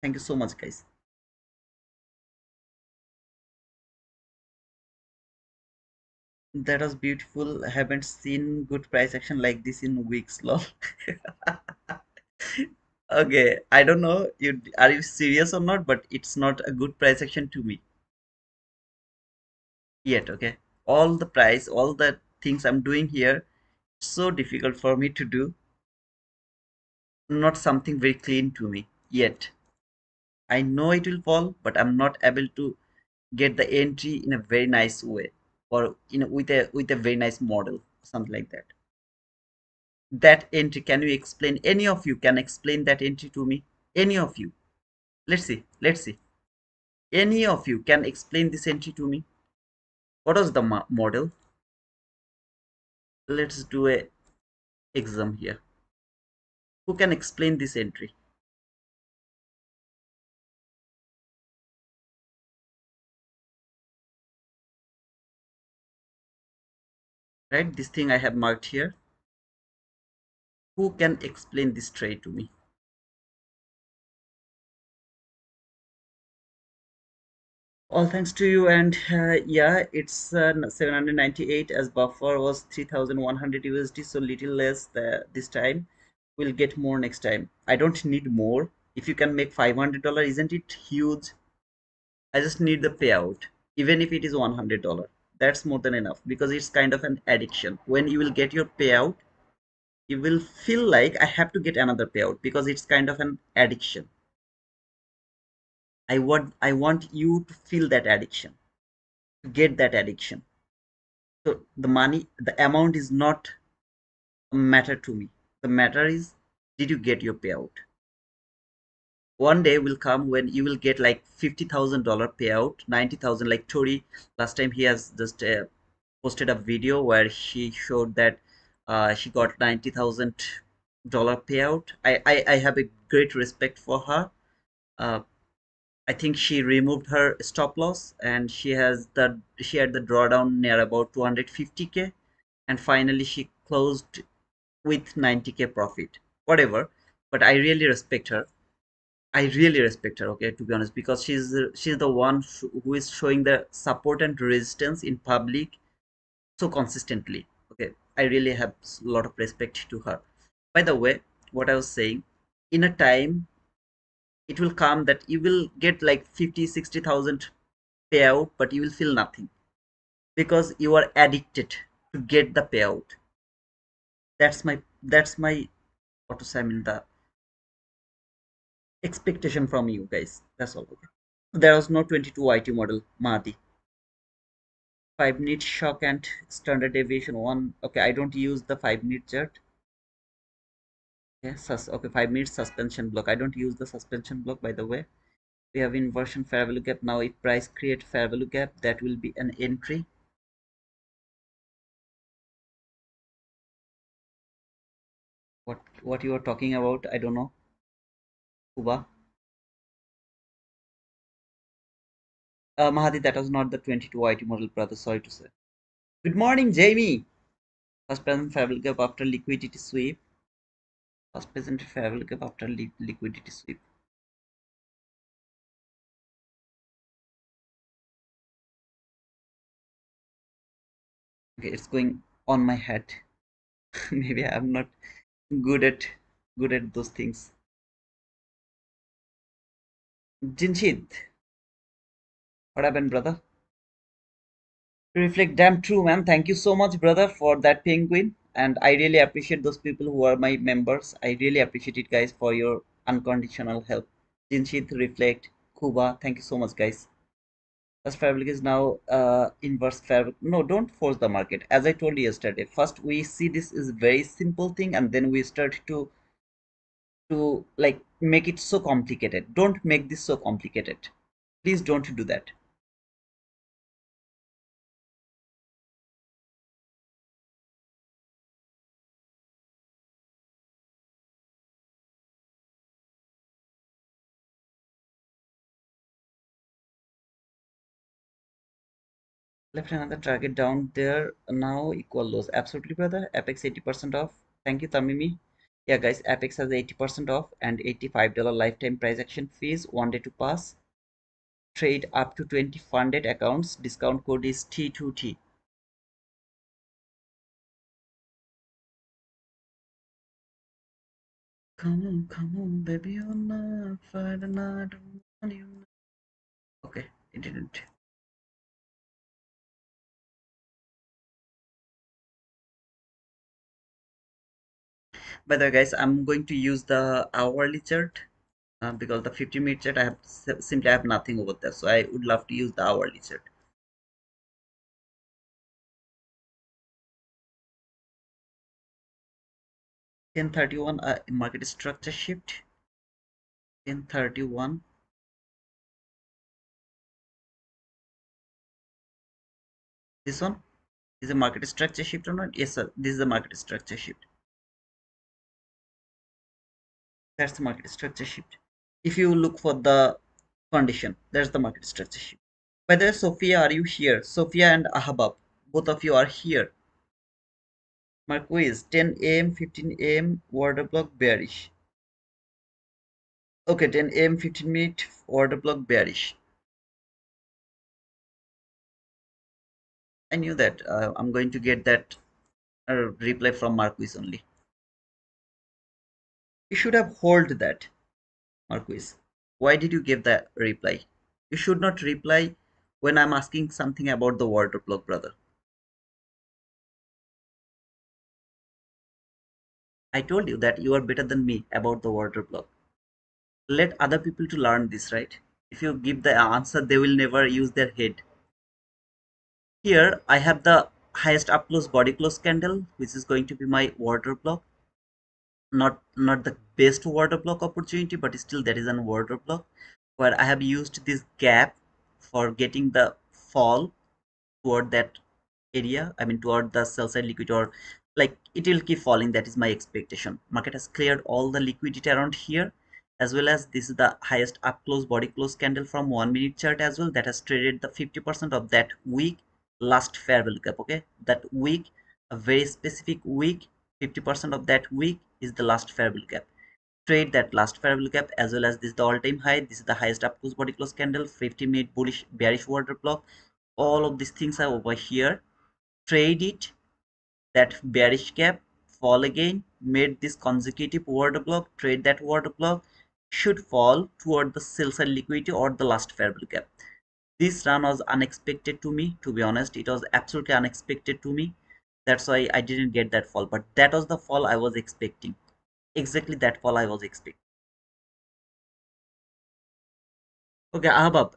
Thank you so much, guys. That was beautiful. I haven't seen good price action like this in weeks, lol. Okay, I don't know. You are you serious or not? But it's not a good price action to me yet. Okay, all the price, all the things I'm doing here, so difficult for me to do. Not something very clean to me yet. I know it will fall, but I'm not able to get the entry in a very nice way, or with a very nice model, something like that. That entry, can you explain? Any of you can explain that entry to me? Any of you? Let's see. Let's see. Any of you can explain this entry to me? What was the model? Let's do a exam here. Who can explain this entry? Right, this thing I have marked here. Who can explain this trade to me? All thanks to you. And yeah, it's 798 as buffer was 3100 USD, so little less this time. We'll get more next time. I don't need more. If you can make $500, isn't it huge? I just need the payout, even if it is $100. That's more than enough because it's kind of an addiction. When you will get your payout, you will feel like I have to get another payout because it's kind of an addiction. I want you to feel that addiction, to get that addiction. So the money, the amount is not a matter to me. The matter is, did you get your payout? One day will come when you will get like $50,000 payout, 90,000, like Tori. Last time he has just posted a video where she showed that she got $90,000 payout. I have a great respect for her. uh, I think she removed her stop loss and she had the drawdown near about 250K, and finally she closed with 90K profit. Whatever, but I really respect her. I really respect her, okay, to be honest, because she's the one who is showing the support and resistance in public so consistently. Okay, I really have a lot of respect to her. By the way, what I was saying, in a time it will come that you will get like 50, 60,000 payout, but you will feel nothing because you are addicted to get the payout. That's my what to say, I mean, the expectation from you guys. That's all. Okay. There was no 22 IT model, Mahdi. 5 minute shock and standard deviation one. Okay, I don't use the 5 minute chart. Okay, okay, 5 minute suspension block. I don't use the suspension block, by the way. We have inversion fair value gap. Now if price create fair value gap, that will be an entry. What you are talking about, I don't know. Kuba. Mahadi, that was not the 22 IT model, brother. Sorry to say. Good morning, Jamie. First present fair value gap after liquidity sweep. First present fair value gap after liquidity sweep. Okay, it's going on my head. Maybe I'm not good at good at those things. Jinshid, what happened, brother? Reflect, damn true, man. Thank you so much, brother, for that penguin. And I really appreciate those people who are my members. I really appreciate it, guys, for your unconditional help. Jinshid, Reflect, Kuba, thank you so much, guys. First fabric is now inverse fabric. No, don't force the market. As I told you yesterday, first we see this is very simple thing, and then we start to like make it so complicated. Don't make this so complicated. Please don't do that. Left another target down there now, equal lows. Absolutely, brother. Apex 80% off. Thank you, Tamimi. Yeah, guys, Apex has 80% off and $85 lifetime price action fees, 1 day to pass. Trade up to 20 funded accounts. Discount code is T2T. Come on, baby, you're not fine and I don't want you. Okay, it didn't. By the way, guys, I'm going to use the hourly chart because the 50-minute chart simply I have nothing over there. So I would love to use the hourly chart. 1031 market structure shift. 1031. This one is a market structure shift or not? Yes, sir. This is the market structure shift. That's the market structure shift. If you look for the condition, there's the market structure shift. By the way, Sophia, are you here? Sophia and Ahabab, both of you are here. Marquis, 10 a.m., 15 a.m. order block bearish. Okay, 10 a.m., 15-minute order block bearish. I knew that I'm going to get that reply from Marquis only. You should have hold that, Marquis. Why did you give that reply? You should not reply when I'm asking something about the order block, brother. I told you that you are better than me about the order block. Let other people to learn this, right? If you give the answer, they will never use their head. Here I have the highest up close body close candle, which is going to be my order block. Not the best order block opportunity, but still that is an order block where I have used this gap for getting the fall toward that area. I mean toward the sell side liquidity, or like it will keep falling. That is my expectation. Market has cleared all the liquidity around here, as well as this is the highest up close body close candle from 1 minute chart as well, that has traded the 50% of that week last fair value gap. Okay, that week, a very specific week, 50% of that week is the last fair value gap. Trade that last fair value gap, as well as this is the all-time high, this is the highest up close body close candle, 50-minute bullish bearish order block. All of these things are over here. Trade it, that bearish gap, fall again, made this consecutive order block, trade that order block, should fall toward the sell side liquidity or the last fair value gap. This run was unexpected to me, to be honest. It was absolutely unexpected to me. That's why I didn't get that fall, but that was the fall I was expecting. Exactly that fall I was expecting. Okay, Ahbab,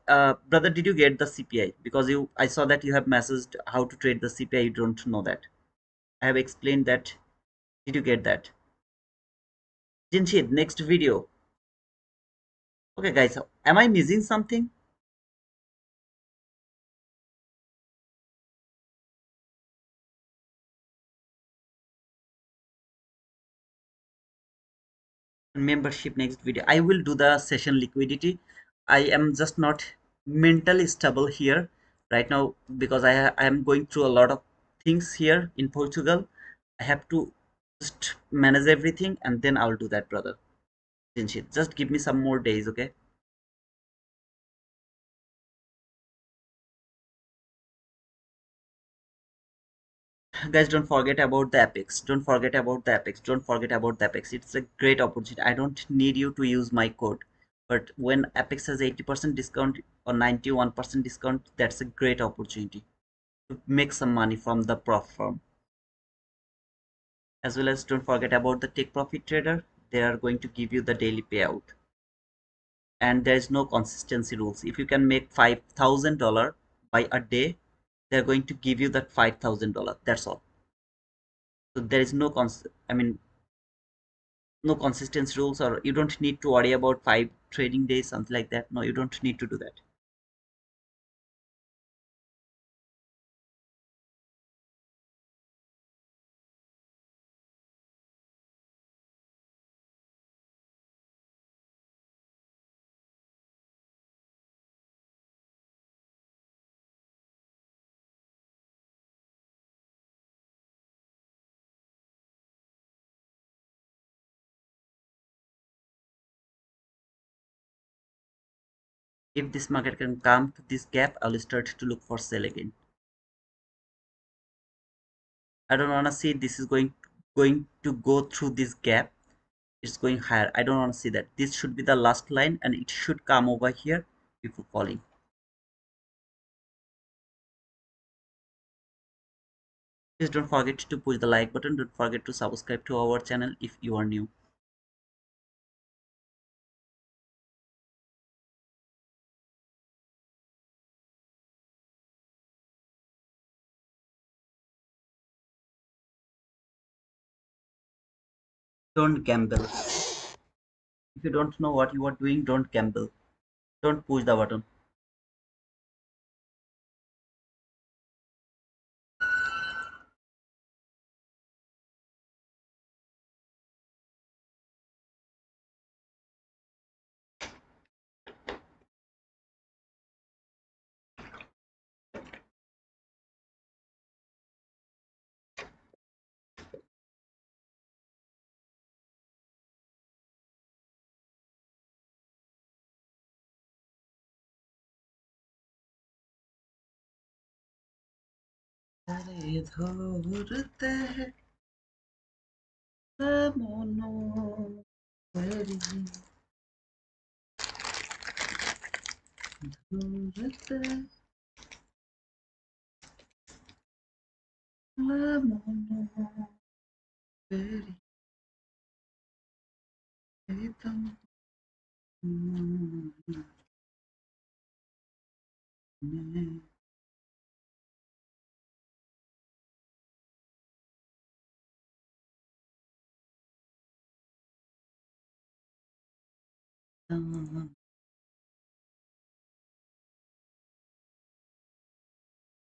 brother, did you get the CPI? Because I saw that you have messaged how to trade the CPI. You don't know that. I have explained that. Did you get that? Jinshid, next video. Okay, guys, am I missing something? Membership next video. I will do the session liquidity. I am just not mentally stable here right now because I am going through a lot of things here in Portugal. I have to just manage everything and then I'll do that, brother. Jinshid, just give me some more days, okay? Guys, don't forget about the Apex. Don't forget about the Apex. Don't forget about the Apex. It's a great opportunity. I don't need you to use my code, but when Apex has 80% discount or 91% discount, that's a great opportunity to make some money from the prop firm. As well as don't forget about the take profit trader. They are going to give you the daily payout, and there is no consistency rules. If you can make $5,000 by a day, they're going to give you that $5,000. That's all. So there is no I mean no consistency rules, or you don't need to worry about 5 trading days, something like that. No, you don't need to do that. If this market can come to this gap, I'll start to look for sell again. I don't want to see this is going to go through this gap. It's going higher. I don't want to see that. This should be the last line and it should come over here before falling. Please don't forget to push the like button. Don't forget to subscribe to our channel if you are new. Don't gamble. If you don't know what you are doing, don't gamble. Don't push the button. अरे धूरते मनो तेरी धूरते मनो तेरी एकदम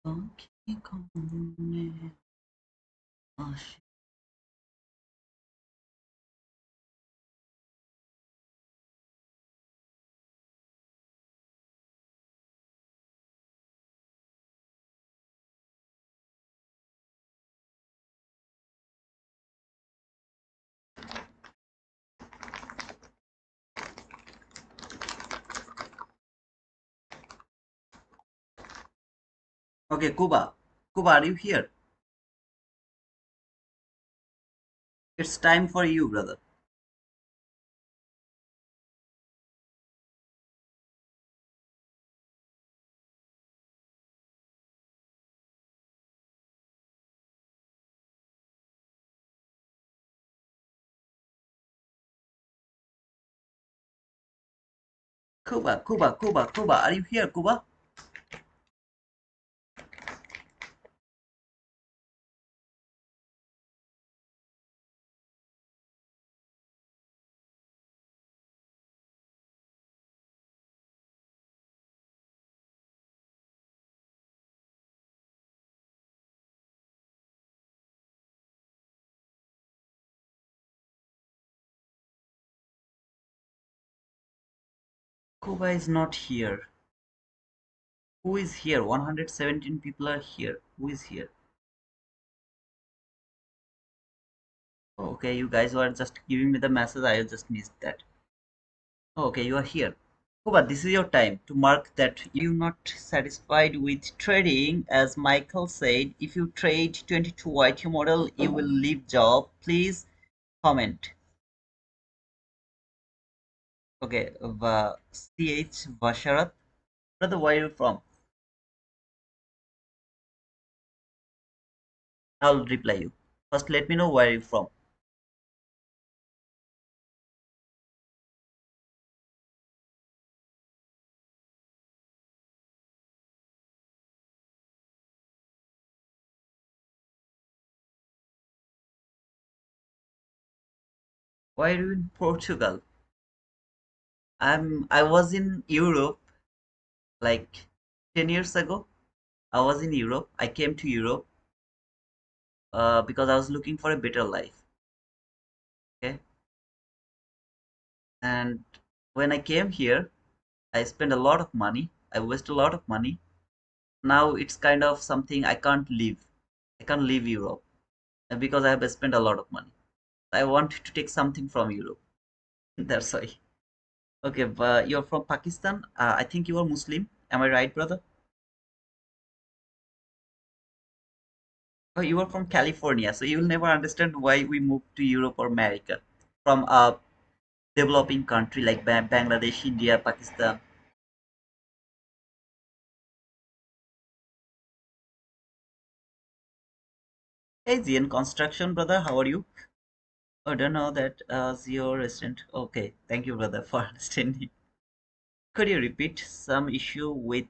आँखें खोलने आशिक Okay, Kuba. Kuba, are you here? It's time for you, brother. Kuba, Kuba, Kuba, Kuba, are you here, Kuba? Kuba is not here. Who is here? 117 people are here. Who is here? Oh, okay, you guys were just giving me the message. I just missed that. Oh, okay, you are here. Kuba, this is your time to mark that you not satisfied with trading. As Michael said, if you trade 22 YT model, you will leave job. Please comment. Okay, CH Vasharat. Brother, where are you from? I'll reply you. First, let me know where you're from. Why are you in Portugal? I was in Europe like 10 years ago. I was in Europe. I came to Europe because I was looking for a better life. Okay, and when I came here, I spent a lot of money. I wasted a lot of money. Now it's kind of something I can't leave. I can't leave Europe because I have spent a lot of money. I want to take something from Europe. That's why. Okay, but you're from Pakistan. I think you are Muslim. Am I right, brother? Oh, you are from California, so you will never understand why we moved to Europe or America from a developing country like Bangladesh, India, Pakistan. Hey, Zian Construction, brother, how are you? Oh, don't know that your restaurant. Okay, thank you, brother, for understanding. Could you repeat some issue with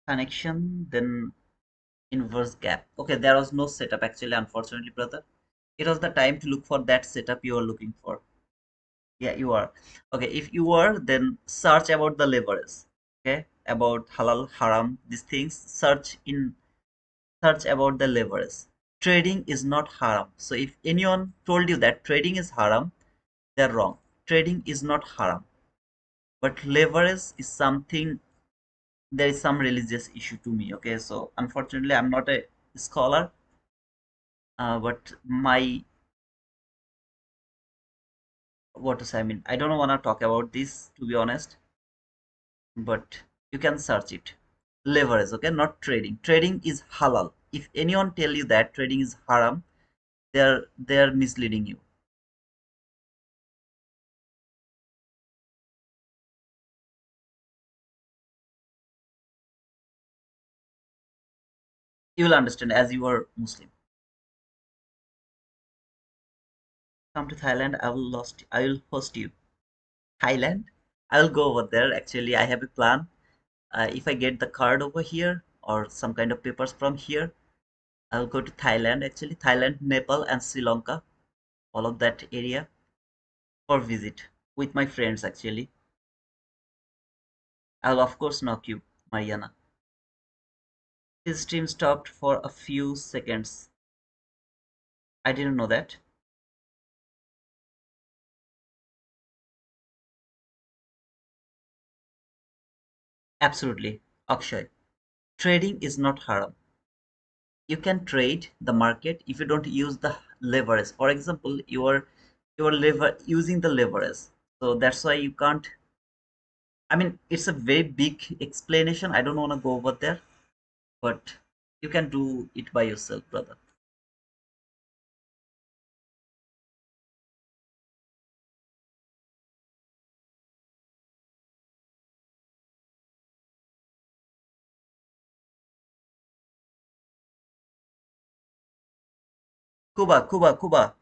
connection, then inverse gap? Okay, there was no setup actually, unfortunately, brother. It was the time to look for that setup you are looking for. Yeah, you are. Okay, if you are, then search about the levers. Okay, about halal, haram, these things. Search about the levers. Trading is not haram. So if anyone told you that trading is haram, they're wrong. Trading is not haram. But leverage is something, there is some religious issue to me. Okay, so unfortunately, I'm not a scholar, but my, what to say, I mean, I don't want to talk about this to be honest, but you can search it. Leverage, okay, not trading. Trading is halal. If anyone tell you that trading is haram, they're misleading you. You will understand as you are Muslim. Come to Thailand, I will host you. Thailand, I will go over there. Actually, I have a plan. If I get the card over here or some kind of papers from here, I will go to Thailand. Actually, Thailand, Nepal, and Sri Lanka, all of that area for visit with my friends. Actually, I will of course knock you, Mariana. His stream stopped for a few seconds. I didn't know that. Absolutely, Akshay. Trading is not haram. You can trade the market if you don't use the leverage. For example, you are lever using the leverage. So that's why you can't. I mean, it's a very big explanation. I don't want to go over there, but you can do it by yourself, brother. Cuba, Cuba, Cuba.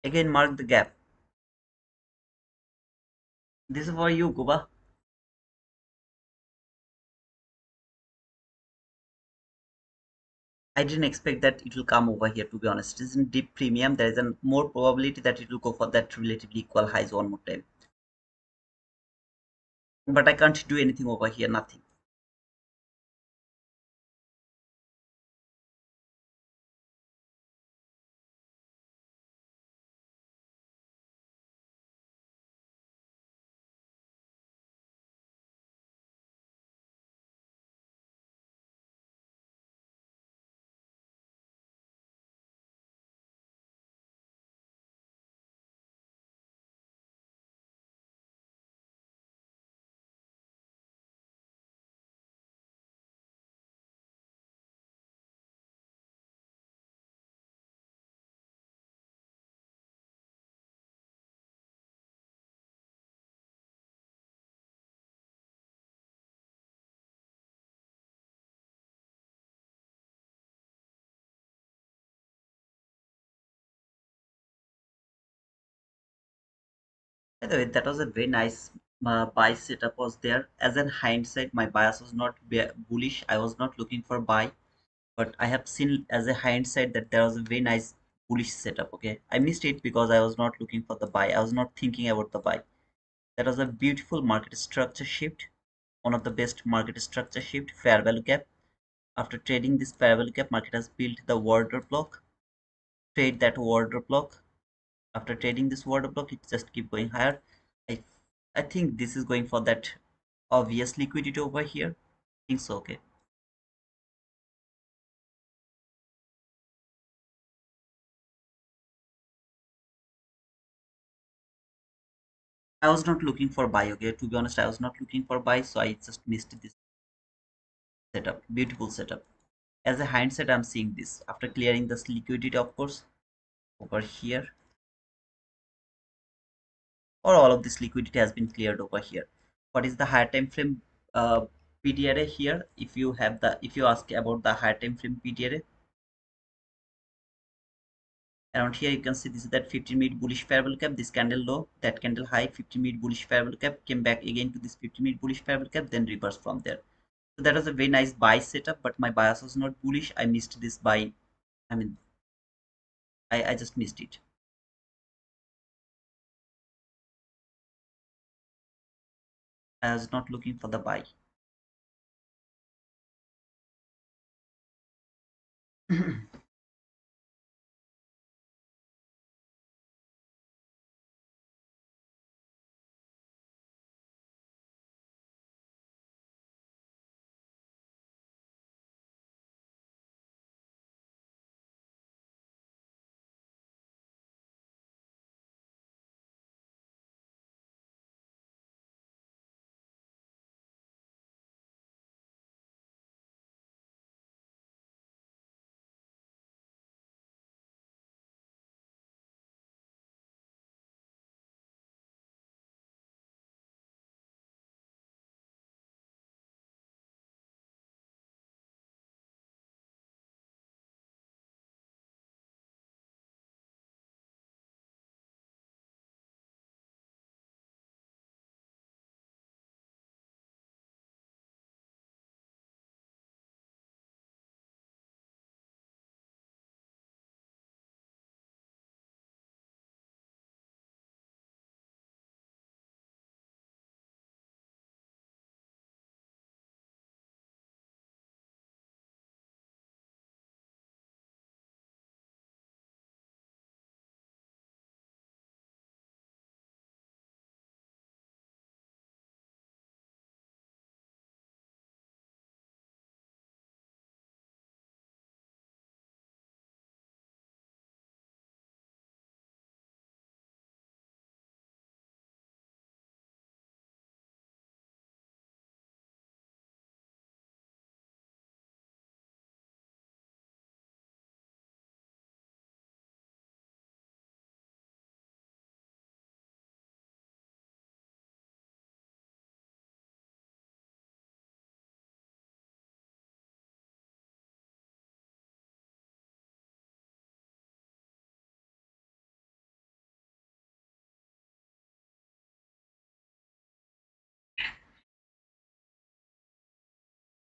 Again, mark the gap. This is for you, Cuba. I didn't expect that it will come over here, to be honest. It is in deep premium. There is a more probability that it will go for that relatively equal highs one more time. But I can't do anything over here, nothing. By the way, that was a very nice buy setup was there. As in hindsight, my bias was not bullish. I was not looking for buy, but I have seen as a hindsight that there was a very nice bullish setup. Okay, I missed it because I was not looking for the buy. I was not thinking about the buy. That was a beautiful market structure shift, one of the best market structure shift, fair value gap. After trading this fair value gap, market has built the order block. Trade that order block. After trading this order block, it just keep going higher. I I think this is going for that obvious liquidity over here. I think so. Okay. I was not looking for buy. Okay, to be honest, I was not looking for buy, so I just missed this setup. Beautiful setup. As a hindsight, I'm seeing this after clearing this liquidity, of course, over here, or all of this liquidity has been cleared over here. What is the higher time frame PDRA here? If you ask about the higher time frame PDRA, around here you can see this is that 15-minute bullish fair value cap, this candle low, that candle high, 15-minute bullish fair value cap, came back again to this 15-minute bullish fair value cap, then reversed from there. So that was a very nice buy setup, but my bias was not bullish. I missed this buy. I mean, I just missed it. I was not looking for the buy.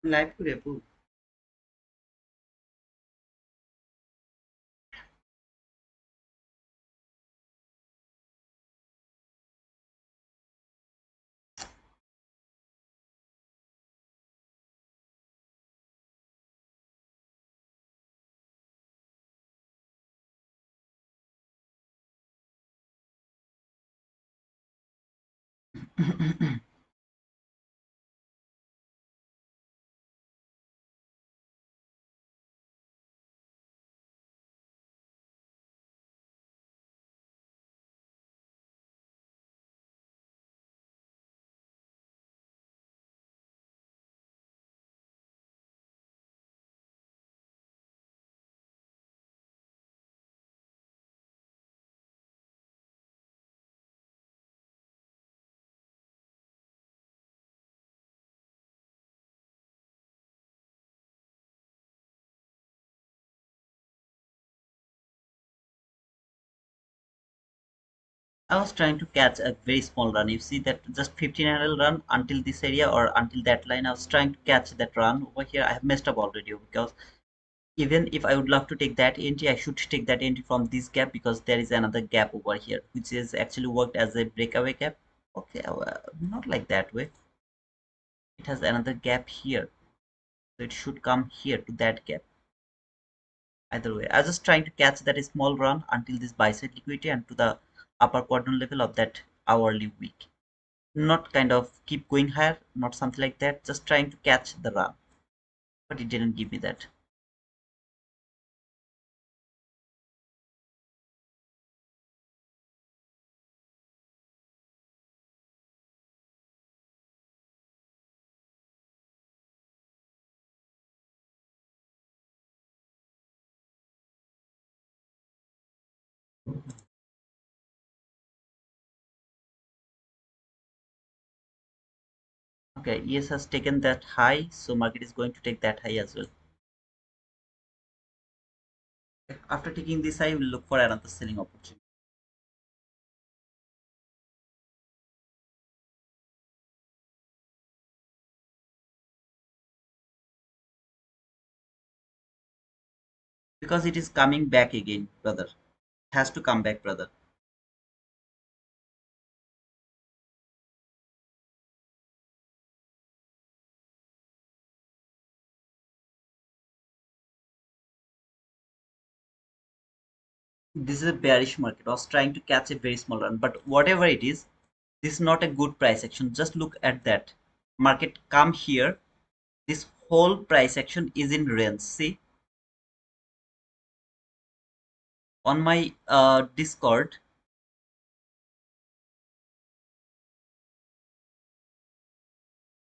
Live to repo. I was trying to catch a very small run. You see that just 15 handle run until this area or until that line. I was trying to catch that run over here. I have messed up already because even if I would love to take that entry, I should take that entry from this gap because there is another gap over here, which is actually worked as a breakaway gap. Okay, not like that way. It has another gap here, so it should come here to that gap. Either way, I was just trying to catch that small run until this buy side liquidity and to the upper quadrant level of that hourly wick. Not kind of keep going higher, not something like that, just trying to catch the run, but it didn't give me that. Okay, ES has taken that high, so market is going to take that high as well. After taking this high, we'll look for another selling opportunity. Because it is coming back again, brother. It has to come back, brother. This is a bearish market. I was trying to catch a very small run, but whatever it is, this is not a good price action. Just look at that. Market come here. This whole price action is in range. See, on my Discord,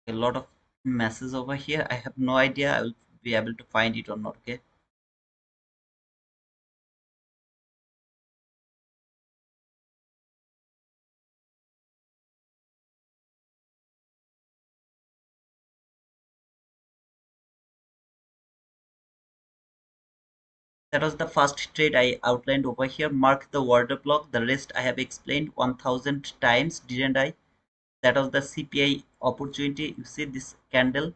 a lot of messages over here. I have no idea I will be able to find it or not. Okay. That was the first trade I outlined over here. Mark the order block. The rest I have explained 1000 times, didn't I? That was the CPI opportunity. You see this candle.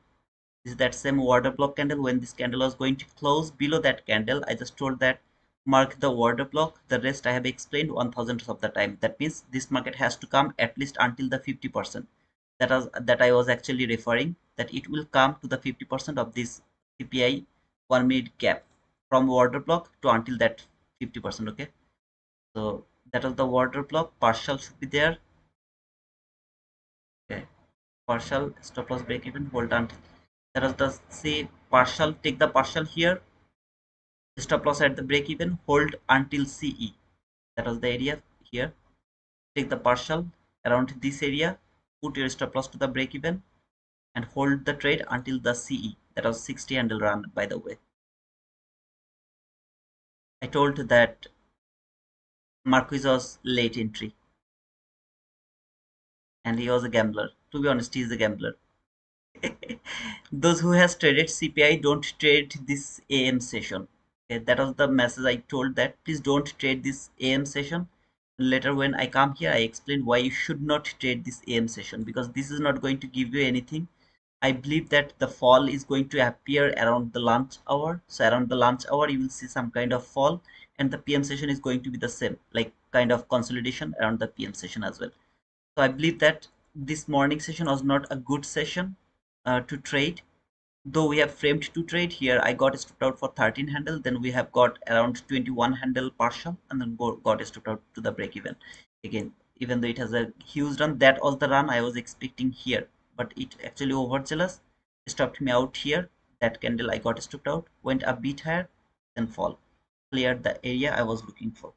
This is that same order block candle. When this candle was going to close below that candle, I just told that mark the order block. The rest I have explained 1000 of the time. That means this market has to come at least until the 50%. That I was actually referring, that it will come to the 50% of this CPI 1 minute gap from order block to until that 50%. Okay, so that was the order block. Partial should be there. Okay, partial stop loss break even, hold until that was the say partial. Take the partial here, stop loss at the break even, hold until CE. That was the area here. Take the partial around this area, put your stop loss to the break even, and hold the trade until the CE. That was 60 handle run, by the way. I told that Marquis was late entry and he was a gambler. To be honest, he is a gambler. Those who has traded CPI don't trade this AM session. Okay, that was the message I told, that please don't trade this AM session. Later when I come here, I explain why you should not trade this AM session, because this is not going to give you anything. I believe that the fall is going to appear around the lunch hour. So around the lunch hour, you will see some kind of fall, and the PM session is going to be the same, like kind of consolidation around the PM session as well. So I believe that this morning session was not a good session to trade. Though we have framed to trade here, I got stopped out for 13 handle, then we have got around 21 handle partial, and then got stopped out to the break even. Again, even though it has a huge run, that was the run I was expecting here, but it actually overzealous, stopped me out here. That candle I got stopped out, went a bit higher, then fall, cleared the area I was looking for.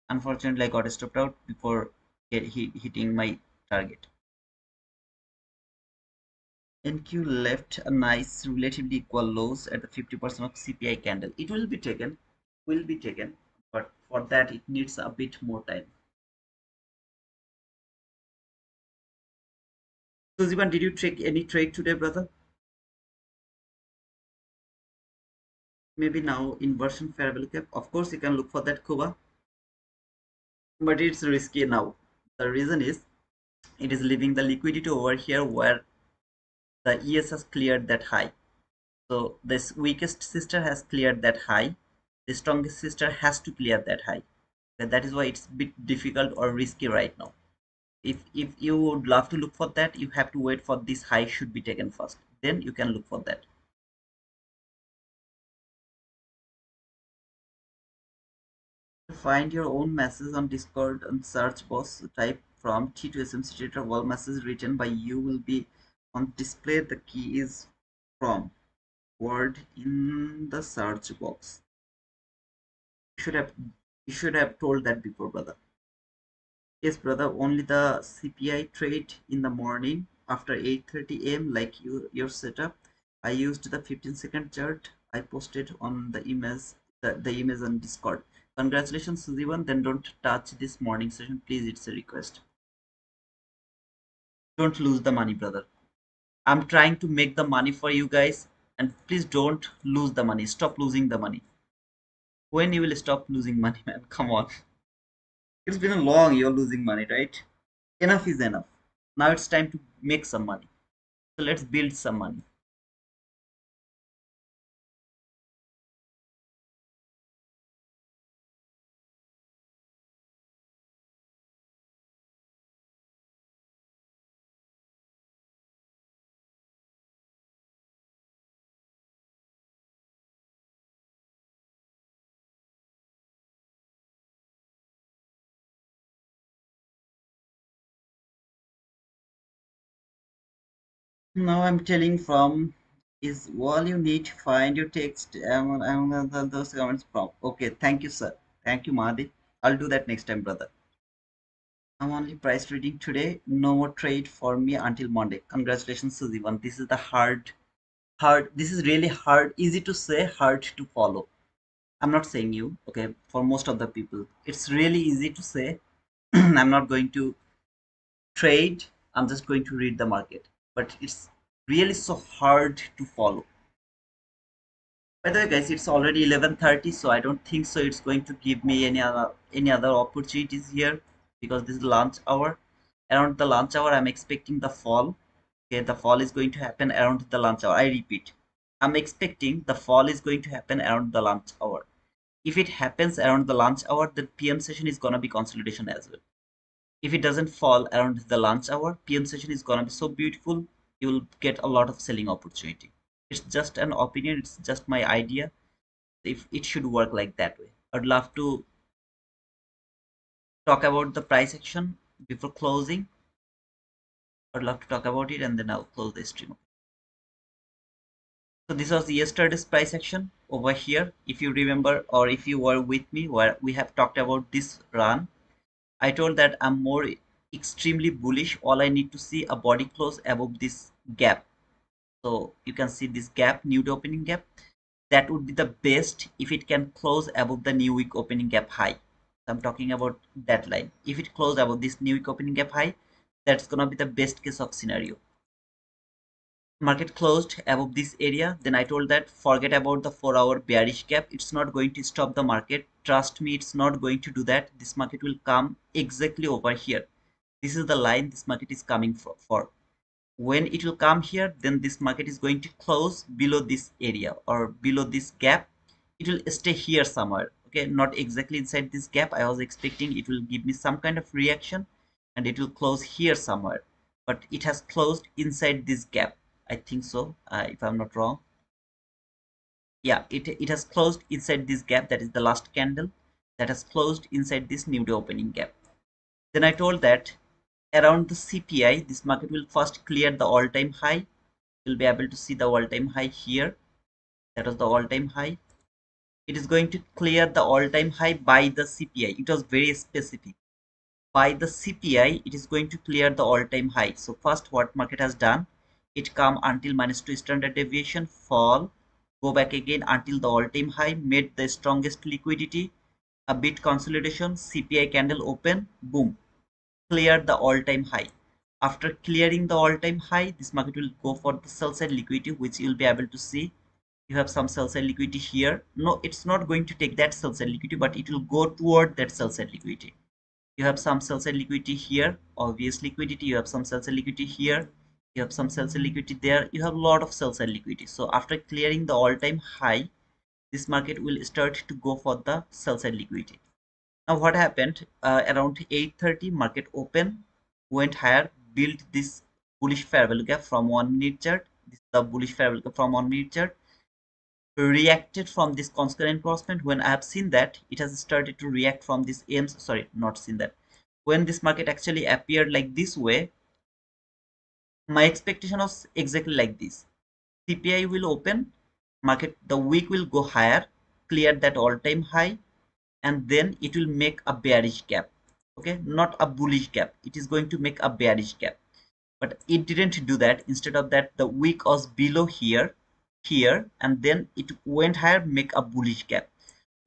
Unfortunately, I got stopped out before hitting my target. NQ left a nice relatively equal lows at the 50% of CPI candle. It will be taken, but for that it needs a bit more time. So Ziban, did you take any trade today, brother? Maybe now inversion fair value cap. Of course, you can look for that Kuba, but it's risky now. The reason is it is leaving the liquidity over here where the ES has cleared that high. So this weakest sister has cleared that high. The strongest sister has to clear that high. That is why it's a bit difficult or risky right now. If you would love to look for that, you have to wait for this high should be taken first, then you can look for that. Find your own message on Discord and search box, type from T to SMC Trader. All messages written by you will be on display. The key is from word in the search box. You should have told that before, brother. Yes, brother, only the CPI trade in the morning after 8:30 a.m. like your setup. I used the 15-second chart I posted on the image, the image on Discord. Congratulations, Sujivan. Then don't touch this morning session, please. It's a request. Don't lose the money, brother. I'm trying to make the money for you guys, and please don't lose the money. Stop losing the money. When you will stop losing money, man? Come on. It's been a long you're losing money, right? Enough is enough. Now it's time to make some money. So let's build some money. Now I'm telling from is all you need to find your text. Those comments from. Okay, thank you, sir. Thank you, Mahdi. I'll do that next time, brother. I'm only price trading today. No more trade for me until Monday. Congratulations, Suzivan. This is the hard. This is really hard. Easy to say, hard to follow. I'm not saying you. Okay, for most of the people, it's really easy to say. I'm not going to trade. I'm just going to read the market. But it's really so hard to follow. By the way, guys, it's already 11:30, so I don't think so. It's going to give me any other opportunities here because this is lunch hour. Around the lunch hour, I'm expecting the fall. Okay, the fall is going to happen around the lunch hour. I repeat, I'm expecting the fall is going to happen around the lunch hour. If it happens around the lunch hour, the PM session is gonna be consolidation as well. If it doesn't fall around the lunch hour, PM session is gonna be so beautiful. You will get a lot of selling opportunity. It's just an opinion. It's just my idea. If it should work like that way, I'd love to talk about the price action before closing. I'd love to talk about it and then I'll close the stream. So this was yesterday's price action over here. If you remember or if you were with me where we have talked about this run, I told that I'm more extremely bullish. All I need to see a body close above this gap. So you can see this gap, new opening gap. That would be the best if it can close above the new week opening gap high. I'm talking about that line. If it closed above this new week opening gap high, that's gonna be the best case of scenario. Market closed above this area, then I told that forget about the 4-hour bearish gap. It's not going to stop the market. Trust me, it's not going to do that. This market will come exactly over here. This is the line this market is coming for. When it will come here, then this market is going to close below this area or below this gap. It will stay here somewhere. Okay, not exactly inside this gap. I was expecting it will give me some kind of reaction and it will close here somewhere, but it has closed inside this gap. I think so, if I'm not wrong. Yeah, it has closed inside this gap. That is the last candle that has closed inside this new day opening gap. Then I told that around the CPI, this market will first clear the all-time high. You'll be able to see the all-time high here. That was the all-time high. It is going to clear the all-time high by the CPI. It was very specific. By the CPI, it is going to clear the all-time high. So first, what market has done, it come until -2 standard deviation, fall, go back again until the all-time high, made the strongest liquidity, a bit consolidation, CPI candle open, boom, clear the all-time high. After clearing the all-time high, this market will go for the sell side liquidity, which you'll be able to see. You have some sell side liquidity here. No, it's not going to take that sell side liquidity, but it will go toward that sell side liquidity. You have some sell side liquidity here, obvious liquidity. You have some sell side liquidity here. You have some sell side liquidity there. You have a lot of sell side liquidity. So after clearing the all-time high, this market will start to go for the sell side liquidity. Now what happened, around 8:30 market open, went higher, built this bullish fair value gap from 1 minute chart. This is the bullish fair value gap from 1 minute chart. Reacted from this concurrent crossment. When I have seen that it has started to react from this aims, sorry, not seen that. When this market actually appeared like this way, my expectation was exactly like this. CPI will open, market the week will go higher, clear that all-time high, and then it will make a bearish gap. Okay, not a bullish gap. It is going to make a bearish gap, but it didn't do that. Instead of that, the wick was below here, and then it went higher, make a bullish gap.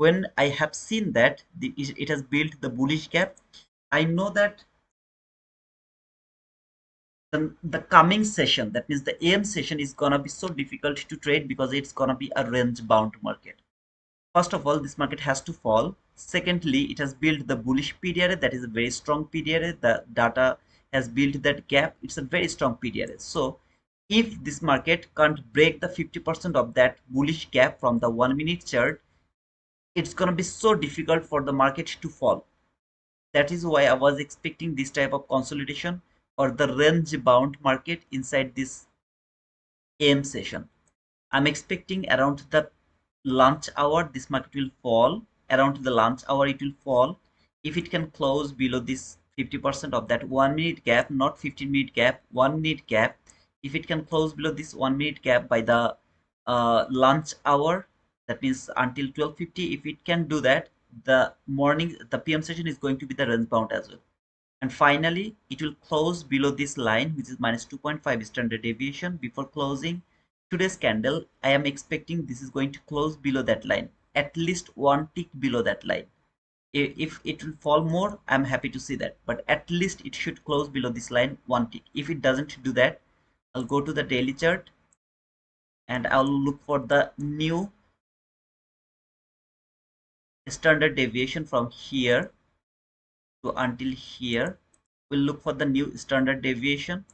when I have seen that it has built the bullish gap, I know that the coming session, that means the AM session, is gonna be so difficult to trade because it's gonna be a range bound market. First of all, this market has to fall. Secondly, it has built the bullish PDRA, that is a very strong PDRA. The data has built that gap. It's a very strong PDRA. So if this market can't break the 50% of that bullish gap from the 1 minute chart, it's gonna be so difficult for the market to fall. That is why I was expecting this type of consolidation or the range bound market inside this AM session. I'm expecting around the lunch hour this market will fall. Around the lunch hour it will fall. If it can close below this 50% of that 1 minute gap, not 15-minute gap, 1 minute gap. If it can close below this 1 minute gap by the lunch hour, that means until 12:50, if it can do that, the PM session is going to be the range bound as well. And finally, it will close below this line, which is minus 2.5 standard deviation. Before closing today's candle, I am expecting this is going to close below that line, at least one tick below that line. If it will fall more, I'm happy to see that, but at least it should close below this line one tick. If it doesn't do that, I'll go to the daily chart and I'll look for the new standard deviation from here to until here. We'll look for the new standard deviation,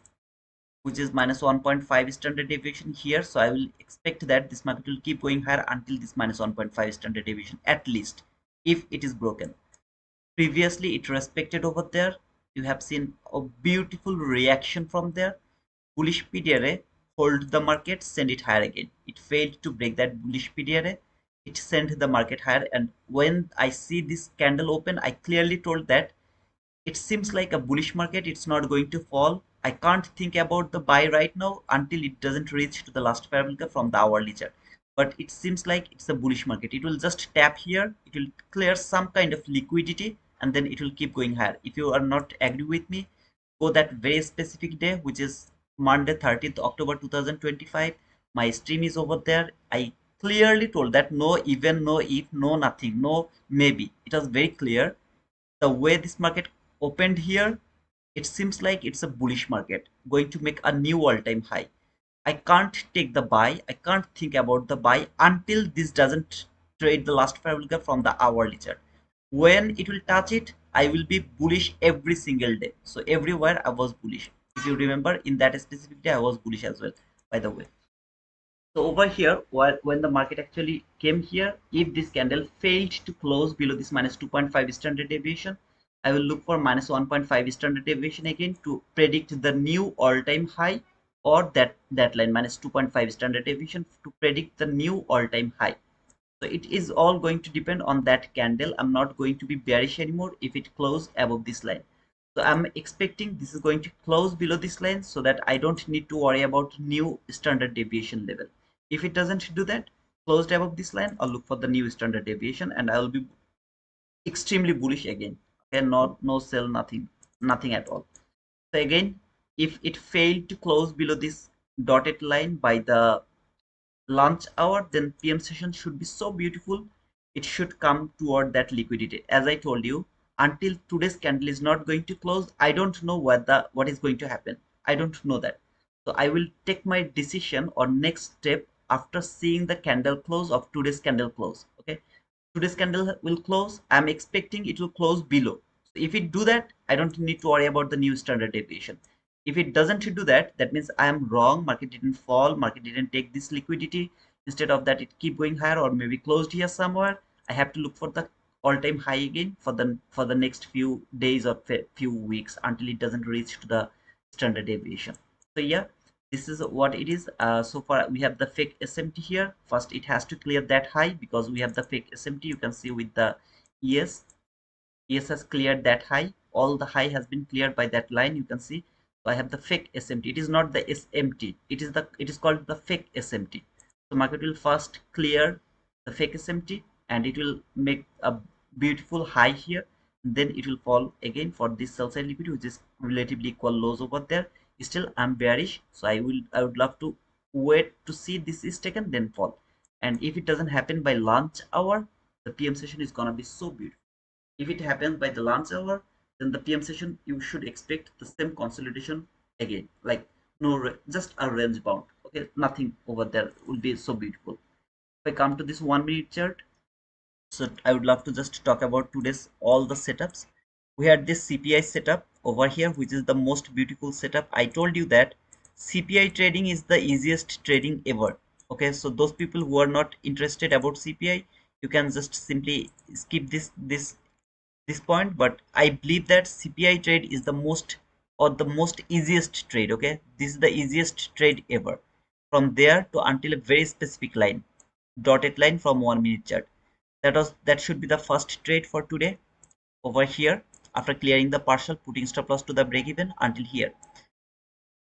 which is minus 1.5 standard deviation here. So I will expect that this market will keep going higher until this minus 1.5 standard deviation, at least, if it is broken. Previously it respected over there. You have seen a beautiful reaction from there. Bullish PDRA hold the market, send it higher again. It failed to break that bullish PDRA. It sent the market higher, and when I see this candle open, I clearly told that it seems like a bullish market. It's not going to fall. I can't think about the buy right now until it doesn't reach to the last parabolic from the hourly chart. But it seems like it's a bullish market. It will just tap here. It will clear some kind of liquidity and then it will keep going higher. If you are not agree with me, go that very specific day, which is Monday 30th October 2025. My stream is over there. I clearly told that no even, no if, no nothing, no maybe. It was very clear. The way this market opened here, it seems like it's a bullish market going to make a new all-time high. I can't take the buy. I can't think about the buy until this doesn't trade the last parabolic from the hourly chart. When it will touch it, I will be bullish every single day. So everywhere I was bullish. If you remember, in that specific day I was bullish as well, by the way. So over here, when the market actually came here, if this candle failed to close below this minus 2.5 standard deviation, I will look for minus 1.5 standard deviation again to predict the new all-time high, or that line minus 2.5 standard deviation to predict the new all-time high. So it is all going to depend on that candle. I'm not going to be bearish anymore if it closes above this line. So I'm expecting this is going to close below this line so that I don't need to worry about new standard deviation level. If it doesn't do that, closed above this line, I'll look for the new standard deviation and I will be extremely bullish again. Okay, not no sell, nothing at all. So again, if it failed to close below this dotted line by the lunch hour, then PM session should be so beautiful. It should come toward that liquidity. As I told you, until today's candle is not going to close, I don't know what is going to happen. I don't know that. So I will take my decision or next step after seeing the candle close of today's candle close. Okay, today's candle will close. I'm expecting it will close below. So if it do that, I don't need to worry about the new standard deviation. If it doesn't do that, that means I am wrong. Market didn't fall. Market didn't take this liquidity. Instead of that, it keep going higher or maybe closed here somewhere. I have to look for the all-time high again for the next few days or few weeks until it doesn't reach to the standard deviation. So yeah, this is what it is. So far we have the fake SMT here. First it has to clear that high because we have the fake SMT. You can see with the ES has cleared that high. All the high has been cleared by that line. You can see. So I have the fake SMT. It is not the SMT. It is called the fake SMT. So market will first clear the fake SMT and it will make a beautiful high here. Then it will fall again for this sell side liquidity, which is relatively equal lows over there. Still I'm bearish, so I would love to wait to see this is taken then fall. And if it doesn't happen by lunch hour, the PM session is gonna be so beautiful. If it happens by the lunch hour, then the PM session you should expect the same consolidation again, like no just a range bound. Okay, nothing over there will be so beautiful. If I come to this 1 minute chart, so I would love to just talk about today's all the setups. We had this CPI setup over here, which is the most beautiful setup. I told you that CPI trading is the easiest trading ever. Okay, so those people who are not interested about CPI, you can just simply skip this point. But I believe that CPI trade is the most or the most easiest trade. Okay, this is the easiest trade ever. From there to until a very specific line, dotted line from 1 minute chart. That should be the first trade for today over here. After clearing the partial, putting stop loss to the break even until here.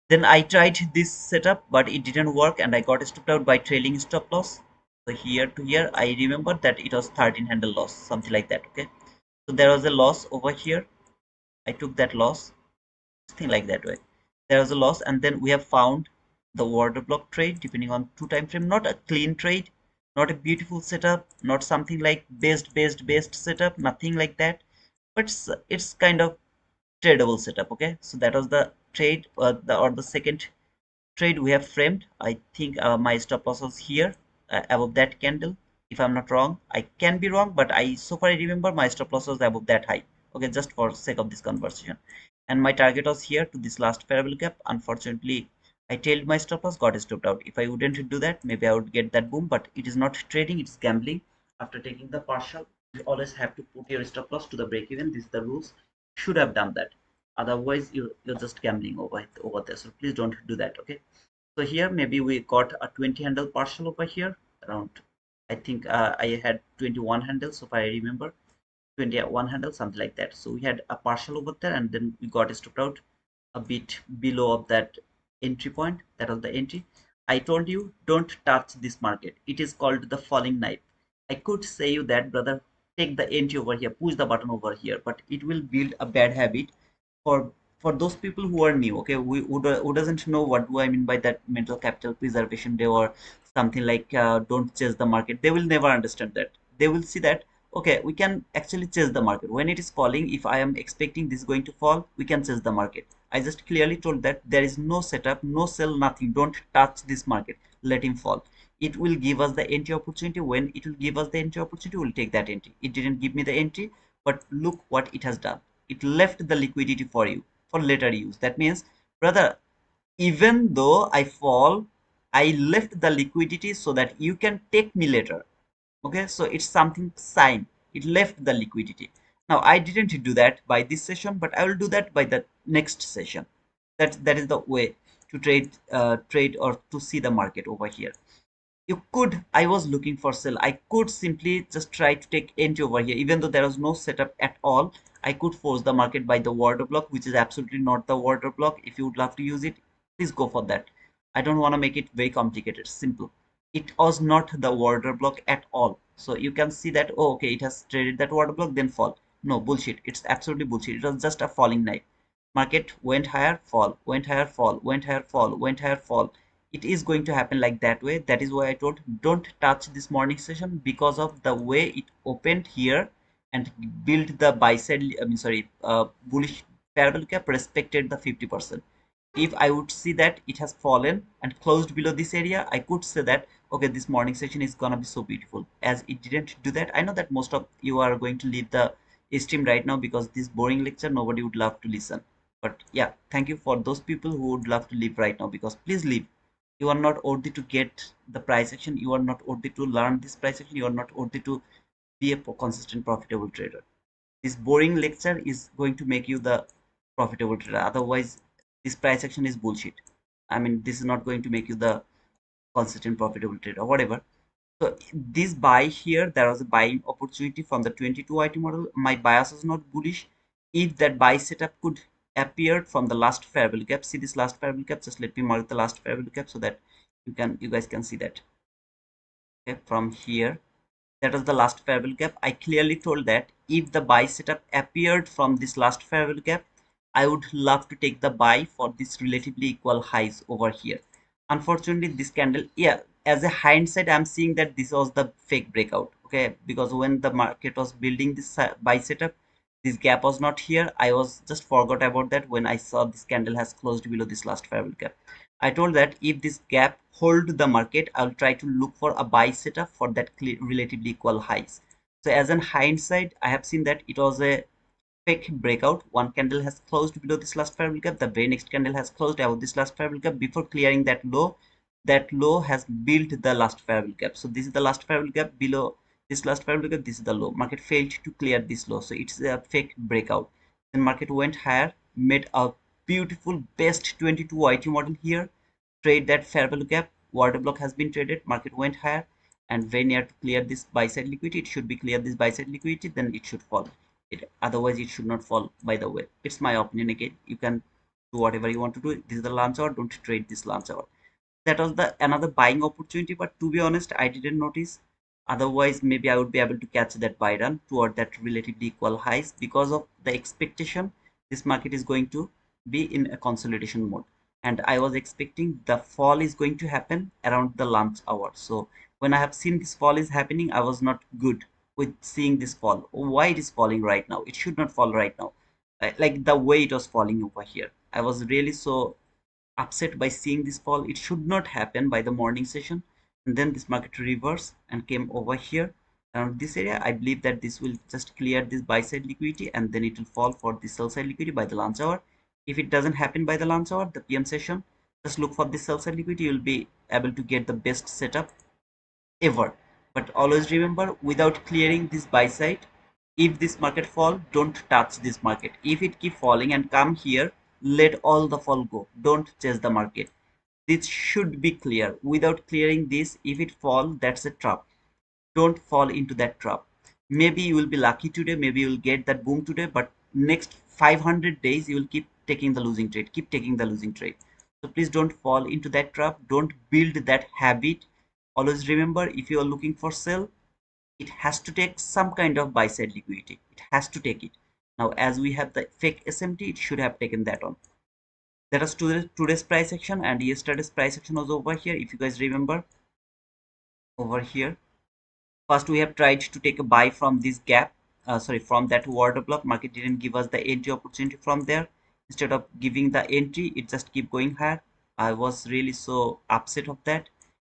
Then I tried this setup, but it didn't work, and I got stopped out by trailing stop loss. So here to here, I remember that it was 13 handle loss, something like that. Okay, so there was a loss over here. I took that loss, thing like that way. There was a loss, and then we have found the order block trade depending on 2 time frame. Not a clean trade, not a beautiful setup, not something like best setup, nothing like that, but it's kind of tradable setup. Okay, so that was the trade, or the second trade we have framed. I think my stop loss was here, above that candle. If I'm not wrong, I can be wrong, but I so far I remember my stop loss was above that high. Okay, just for sake of this conversation. And my target was here to this last parabolic gap. Unfortunately, I tailed my stop loss, got stopped out. If I wouldn't do that, maybe I would get that boom, but it is not trading, it's gambling. After taking the partial, you always have to put your stop loss to the break even. This is the rules. Should have done that. Otherwise, you're just gambling over there. So please don't do that. Okay, so here maybe we got a 20 handle partial over here around. I think I had 21 handles, so if I remember, 21 handle, something like that. So we had a partial over there, and then we got stopped out a bit below of that entry point. That was the entry. I told you, don't touch this market. It is called the falling knife. I could say you that, brother, take the entry over here, push the button over here, but it will build a bad habit for those people who are new. Okay, who doesn't know what do I mean by that mental capital preservation day or something like don't chase the market. They will never understand that. They will see that okay, we can actually chase the market when it is falling. If I am expecting this is going to fall, we can chase the market. I just clearly told that there is no setup, no sell, nothing. Don't touch this market, let him fall. It will give us the entry opportunity. When it will give us the entry opportunity, we'll take that entry. It didn't give me the entry, but look what it has done. It left the liquidity for you for later use. That means, brother, even though I fall, I left the liquidity so that you can take me later. Okay, so it's something sign. It left the liquidity. Now I didn't do that by this session, but I will do that by the next session. That is the way to trade or to see the market over here. You could, I was looking for sell, I could simply just try to take entry over here. Even though there was no setup at all, I could force the market by the order block, which is absolutely not the order block. If you would love to use it, please go for that. I don't want to make it very complicated, simple. It was not the order block at all. So you can see that, oh okay, it has traded that order block then fall. No, bullshit, it's absolutely bullshit. It was just a falling knife. Market went higher, fall, went higher, fall, went higher, fall, went higher, fall. It is going to happen like that way. That is why I told don't touch this morning session, because of the way it opened here and built the buy side, I mean sorry, bullish parabolic gap, respected the 50%. If I would see that it has fallen and closed below this area, I could say that okay, this morning session is gonna be so beautiful. As it didn't do that, I know that most of you are going to leave the stream right now because this boring lecture nobody would love to listen. But yeah, thank you for those people who would love to leave right now, because please leave. You are not worthy to get the price action. You are not worthy to learn this price action. You are not worthy to be a consistent profitable trader. This boring lecture is going to make you the profitable trader. Otherwise, this price action is bullshit. I mean, this is not going to make you the consistent profitable trader or whatever. So this buy here, there was a buying opportunity from the 22 IT model. My bias is not bullish. If that buy setup could appear from the last parabolic gap, see this last parabolic gap. Just let me mark the last parabolic gap so that you guys can see that. Okay, from here, that was the last parabolic gap. I clearly told that if the buy setup appeared from this last parabolic gap, I would love to take the buy for this relatively equal highs over here. Unfortunately, this candle, yeah, as a hindsight, I'm seeing that this was the fake breakout. Okay, okay, because when the market was building this buy setup, this gap was not here. I was just forgot about that when I saw this candle has closed below this last favorable gap. I told that if this gap hold the market, I'll try to look for a buy setup for that relatively equal highs. So as an hindsight, I have seen that it was a fake breakout. One candle has closed below this last favorable gap. The very next candle has closed above this last favorable gap before clearing that low. That low has built the last favorable gap. So this is the last favorable gap. Below this last favorable gap, this is the low. Market failed to clear this low, so it's a fake breakout. Then market went higher, made a beautiful best 22 YT model here. Trade that favorable gap. Order block has been traded. Market went higher and very near to clear this buy side liquidity. It should be clear this buy side liquidity, then it should fall. Otherwise it should not fall. By the way, it's my opinion. Again, you can do whatever you want to do. This is the launch hour. Don't trade this launch hour. That was the another buying opportunity, but to be honest, I didn't notice. Otherwise maybe I would be able to catch that buy run toward that relatively equal highs, because of the expectation this market is going to be in a consolidation mode, and I was expecting the fall is going to happen around the lunch hour. So when I have seen this fall is happening, I was not good with seeing this fall. Why it is falling right now? It should not fall right now. Like the way it was falling over here, I was really so upset by seeing this fall. It should not happen by the morning session. And then this market reversed and came over here around this area. I believe that this will just clear this buy side liquidity, and then it will fall for the sell side liquidity by the lunch hour. If it doesn't happen by the lunch hour, the PM session, just look for the sell side liquidity. You will be able to get the best setup ever. But always remember, without clearing this buy side, if this market fall, don't touch this market. If it keep falling and come here, let all the fall go. Don't chase the market. This should be clear. Without clearing this, if it fall, that's a trap. Don't fall into that trap. Maybe you will be lucky today, maybe you will get that boom today, but next 500 days you will keep taking the losing trade, keep taking the losing trade. So please don't fall into that trap. Don't build that habit. Always remember, if you are looking for sell, it has to take some kind of buy side liquidity. It has to take it. Now as we have the fake SMT, it should have taken that on. That was today's price action, and yesterday's price action was over here. If you guys remember, over here, first we have tried to take a buy from this gap, sorry, from that order block. Market didn't give us the entry opportunity from there. Instead of giving the entry, it just keep going higher. I was really so upset of that.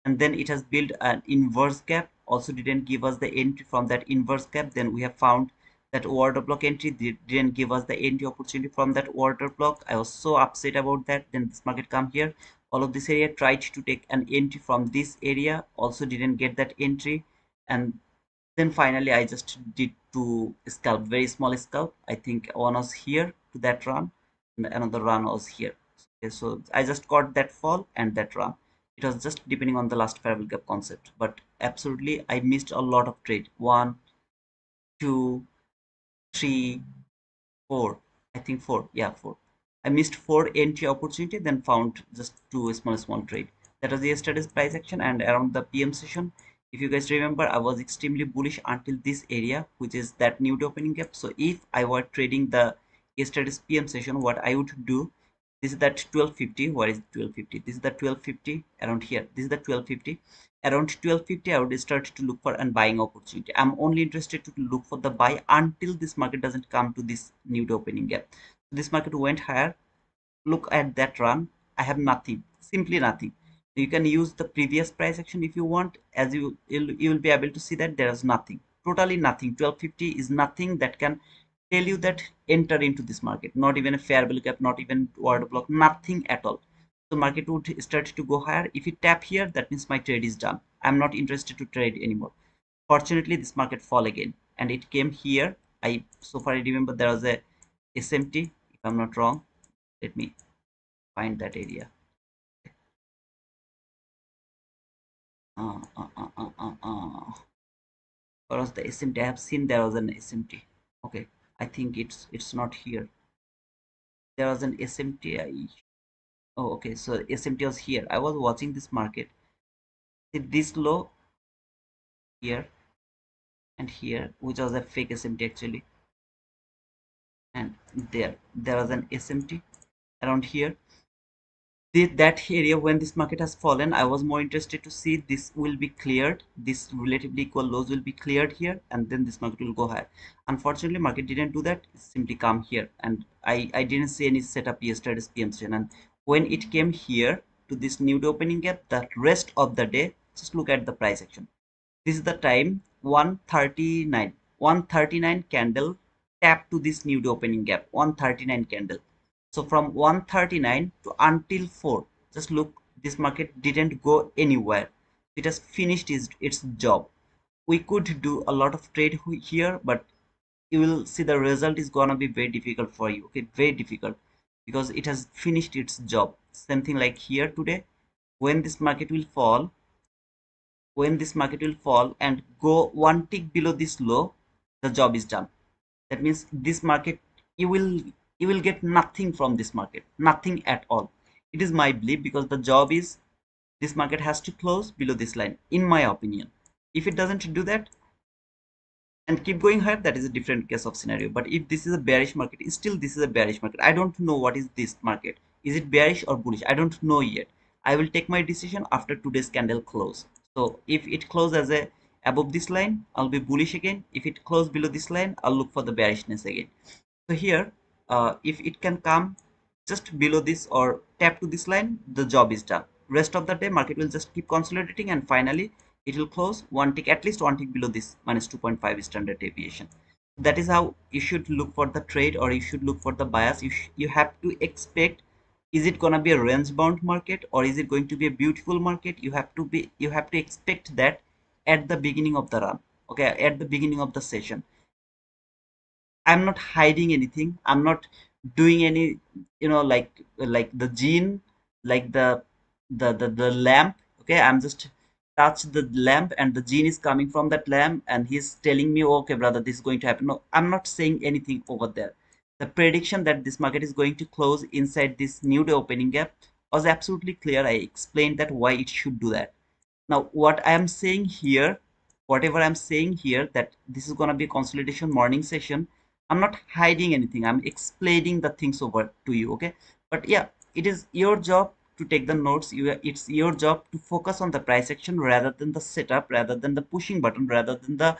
And then it has built an inverse gap, also didn't give us the entry from that inverse gap. Then we have found that order block entry, didn't give us the entry opportunity from that order block. I was so upset about that. Then this market come here, all of this area, tried to take an entry from this area, also didn't get that entry. And then finally I just did two scalp, very small scalp. I think one was here to that run and another run was here. Okay, so I just got that fall and that run. It was just depending on the last favorable gap concept, but absolutely I missed a lot of trade. 1 2 3 4, I think 4, yeah, 4. I missed 4 entry opportunity, then found just two small trade. That was yesterday's price action. And around the PM session, if you guys remember, I was extremely bullish until this area, which is that new opening gap. So if I were trading the yesterday's PM session, what I would do, this is that 1250. What is 1250? This is the 1250 around here. This is the 1250. Around 1250, I would start to look for a buying opportunity. I'm only interested to look for the buy until this market doesn't come to this new opening gap. This market went higher. Look at that run. I have nothing, simply nothing. You can use the previous price action if you want. As you will be able to see that there is nothing, totally nothing. 1250 is nothing that can tell you that enter into this market. Not even a fair value gap, not even order block, nothing at all. So market would start to go higher. If it tap here, that means my trade is done. I'm not interested to trade anymore. Fortunately, this market fall again, and it came here. I so far I remember there was a SMT, if I'm not wrong. Let me find that area. uh, uh, uh, uh, uh, uh. Or was the SMT? I have seen there was an SMT. Okay, I think it's not here. There was an SMT. Oh, okay, so SMT was here. I was watching this market. See this low here and here, which was a fake SMT actually, and there was an SMT around here. that area when this market has fallen, I was more interested to see this will be cleared, this relatively equal lows will be cleared here, and then this market will go higher. Unfortunately, market didn't do that. It simply come here, and I didn't see any setup yesterday's PM session. And when it came here to this new opening gap, the rest of the day, just look at the price action. This is the time 139 candle tap to this new opening gap, 139 candle. So from 139 to until 4, just look, this market didn't go anywhere. It has finished its job. We could do a lot of trade here, but you will see the result is gonna be very difficult for you. Okay, very difficult, because it has finished its job. Same thing like here today. When this market will fall, and go one tick below this low, the job is done. That means this market, you will get nothing from this market, nothing at all. It is my belief, because the job is, this market has to close below this line, in my opinion. If it doesn't do that and keep going higher, that is a different case of scenario. But if this is a bearish market, still this is a bearish market. I don't know what is this market, is it bearish or bullish, I don't know yet. I will take my decision after today's candle close. So if it closes as a above this line, I'll be bullish again. If it closes below this line, I'll look for the bearishness again. So here, if it can come just below this or tap to this line, the job is done. Rest of the day, market will just keep consolidating, and finally it will close one tick, at least one tick below this minus 2.5 standard deviation. That is how you should look for the trade, or you should look for the bias. You have to expect, is it gonna be a range bound market, or is it going to be a beautiful market? You have to expect that at the beginning of the run. Okay, at the beginning of the session. I'm not hiding anything. I'm not doing any, like the gene, like the lamp. Okay, I'm just touch the lamp, and the gene is coming from that lamp, and he's telling me, okay, brother, this is going to happen. No, I'm not saying anything over there. The prediction that this market is going to close inside this new day opening gap was absolutely clear. I explained that why it should do that. Now, what I am saying here, whatever I'm saying here, that this is going to be a consolidation morning session, I'm not hiding anything. I'm explaining the things over to you. Okay. But yeah, it is your job to take the notes. It's your job to focus on the price action rather than the setup, rather than the pushing button, rather than the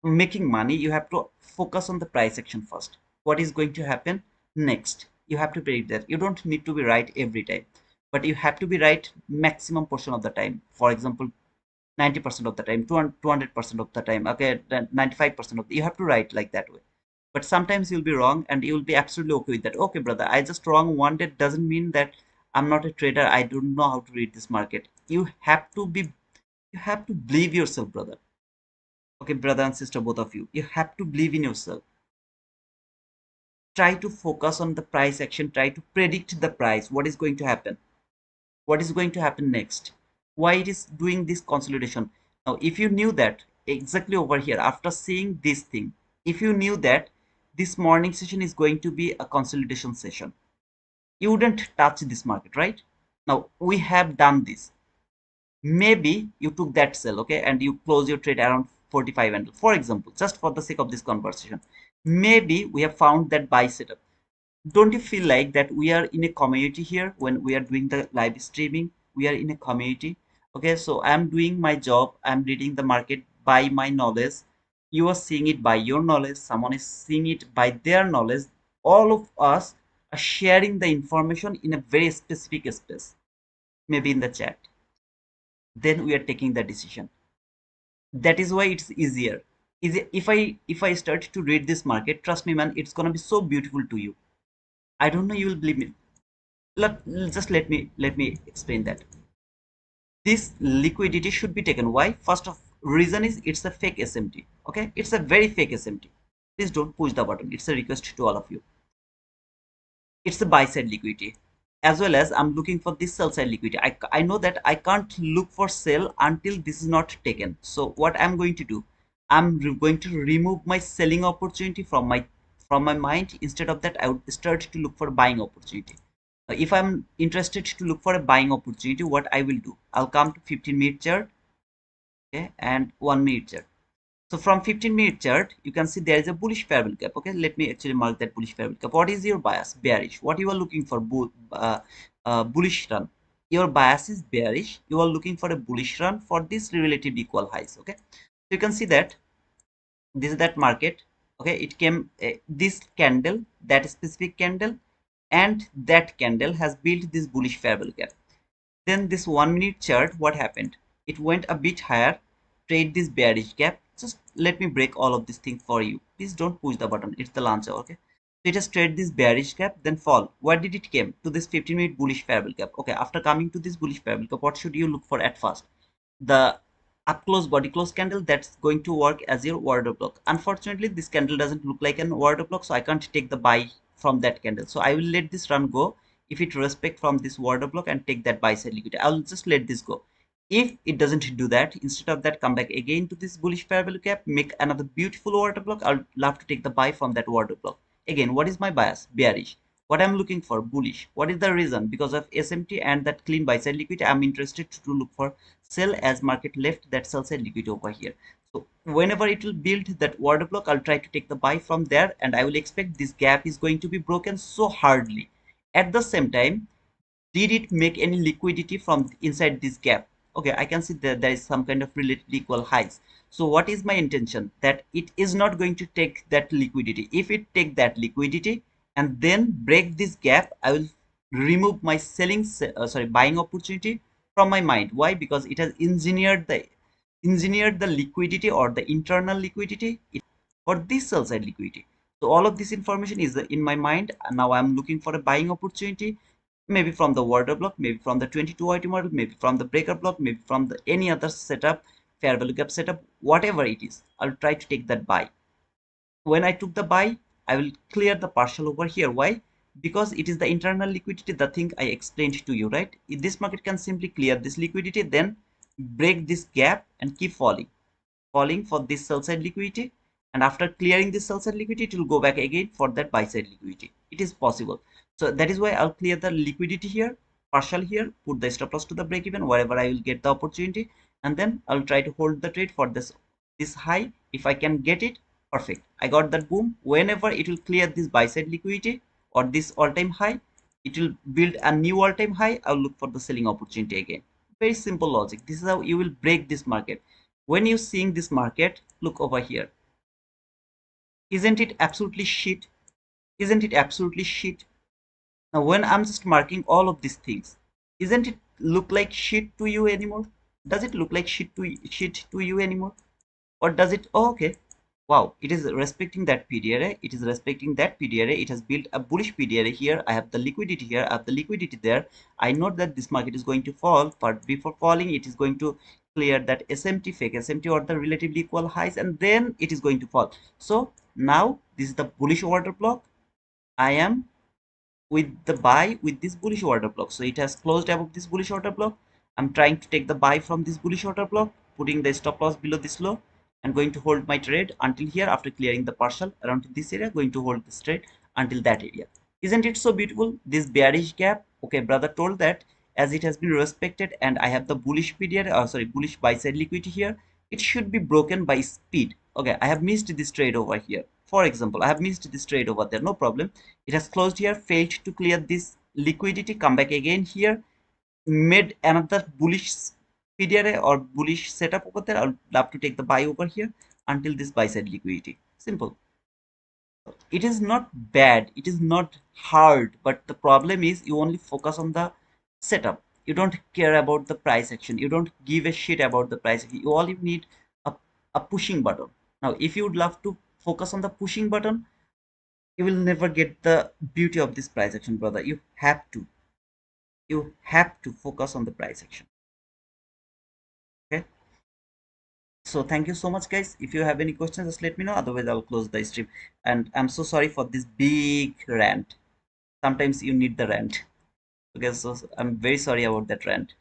making money. You have to focus on the price action first. What is going to happen next? You have to predict that. You don't need to be right every time, but you have to be right maximum portion of the time. For example, 90% of the time, 200% of the time. Okay, 95% of you have to write like that way. But sometimes you'll be wrong, and you'll be absolutely okay with that. Okay, brother, I just wrong one day doesn't mean that I'm not a trader. I don't know how to read this market. You have to believe yourself, brother. Okay, brother and sister, both of you, you have to believe in yourself. Try to focus on the price action. Try to predict the price. What is going to happen? What is going to happen next? Why it is doing this consolidation? Now, if you knew that exactly over here, after seeing this thing, if you knew that this morning session is going to be a consolidation session, you wouldn't touch this market, right? Now, we have done this. Maybe you took that sell, okay, and you close your trade around 45, and for example, just for the sake of this conversation, maybe we have found that buy setup. Don't you feel like that we are in a community here when we are doing the live streaming? We are in a community. Okay, so I'm doing my job, I'm reading the market by my knowledge, you are seeing it by your knowledge, someone is seeing it by their knowledge. All of us are sharing the information in a very specific space, maybe in the chat. Then we are taking the decision. That is why it's easier. If I start to read this market, trust me, man, it's gonna be so beautiful to you. I don't know, you will believe me. Just let me explain that. This liquidity should be taken. Why? First of reason is it's a fake SMT. Okay, it's a very fake SMT. Please don't push the button. It's a request to all of you. It's a buy side liquidity, as well as I'm looking for this sell side liquidity. I know that I can't look for sell until this is not taken. So what I'm going to do, going to remove my selling opportunity from my mind. Instead of that, I would start to look for buying opportunity. If I'm interested to look for a buying opportunity, what I will do, I'll come to 15-minute chart, okay, and 1-minute chart. So from 15-minute chart, you can see there is a bullish fair value gap. Okay, let me actually mark that bullish fair value gap. What is your bias? Bearish. What you are looking for? bullish run. Your bias is bearish. You are looking for a bullish run for this relative equal highs. Okay, so you can see that this is that market. Okay, it came this candle, that specific candle, and that candle has built this bullish fair value gap. Then this 1 minute chart, what happened? It went a bit higher, trade this bearish gap. Just let me break all of this thing for you. Please don't push the button. It's the launcher, okay? So it has traded this bearish gap, then fall. Where did it came? To this 15-minute bullish fair value gap. Okay, after coming to this bullish fair value gap, what should you look for at first? The up close body close candle that's going to work as your order block. Unfortunately, this candle doesn't look like an order block, so I can't take the buy from that candle. So I will let this run go. If it respect from this order block and take that buy side liquidity, I'll just let this go. If it doesn't do that, instead of that, come back again to this bullish fair value cap, make another beautiful order block. I'll love to take the buy from that order block. Again, what is my bias? Bearish. What I'm looking for? Bullish. What is the reason? Because of SMT and that clean buy side liquidity, I'm interested to look for sell as market left that sell side liquidity over here. So whenever it will build that order block, I'll try to take the buy from there, and I will expect this gap is going to be broken so hardly. At the same time, did it make any liquidity from inside this gap? Okay, I can see that there is some kind of relatively equal highs. So what is my intention? That it is not going to take that liquidity. If it take that liquidity and then break this gap, I will remove my buying opportunity from my mind. Why? Because it has engineered the liquidity or the internal liquidity for this sell side liquidity. So all of this information is in my mind, and now I'm looking for a buying opportunity, maybe from the order block, maybe from the 22 IT model, maybe from the breaker block, maybe from the any other setup, fair value gap setup, whatever it is. I'll try to take that buy. When I took the buy, I will clear the partial over here. Why? Because it is the internal liquidity, the thing I explained to you, right? If this market can simply clear this liquidity, then break this gap and keep falling for this sell side liquidity, and after clearing this sell side liquidity, it will go back again for that buy side liquidity. It is possible. So that is why I'll clear the liquidity here, partial here, put the stop loss to the break even wherever I will get the opportunity, and then I'll try to hold the trade for this high. If I can get it, perfect, I got that. Boom. Whenever it will clear this buy side liquidity or this all-time high, it will build a new all-time high. I'll look for the selling opportunity again. Very simple logic. This is how you will break this market. When you seeing this market, look over here. Isn't it absolutely shit? Isn't it absolutely shit? Now when I'm just marking all of these things, isn't it look like shit to you anymore? Does it look like shit to you anymore? Or does it? Oh, okay. Wow, it is respecting that PDRA. It is respecting that PDRA. It has built a bullish PDRA here. I have the liquidity here. I have the liquidity there. I know that this market is going to fall, but before falling, it is going to clear that SMT, fake SMT, or the relatively equal highs, and then it is going to fall. So now this is the bullish order block. I am with the buy with this bullish order block. So it has closed above this bullish order block. I'm trying to take the buy from this bullish order block, putting the stop loss below this low, and going to hold my trade until here. After clearing the partial around this area, going to hold this trade until that area. Isn't it so beautiful? This bearish gap. Okay, brother told that as it has been respected and I have the bullish period, bullish buy side liquidity here, it should be broken by speed. Okay, I have missed this trade over here. For example, I have missed this trade over there. No problem. It has closed here, failed to clear this liquidity, come back again here, made another bullish PDRA or bullish setup over there. I'll love to take the buy over here until this buy side liquidity. Simple. It is not bad, it is not hard, but the problem is you only focus on the setup. You don't care about the price action. You don't give a shit about the price. You need a, a pushing button. Now, if you would love to focus on the pushing button, you will never get the beauty of this price action, brother. You have to focus on the price action. Okay, so thank you so much, guys. If you have any questions, just let me know. Otherwise, I'll close the stream. And I'm so sorry for this big rant. Sometimes you need the rant. Okay, so I'm very sorry about that rant.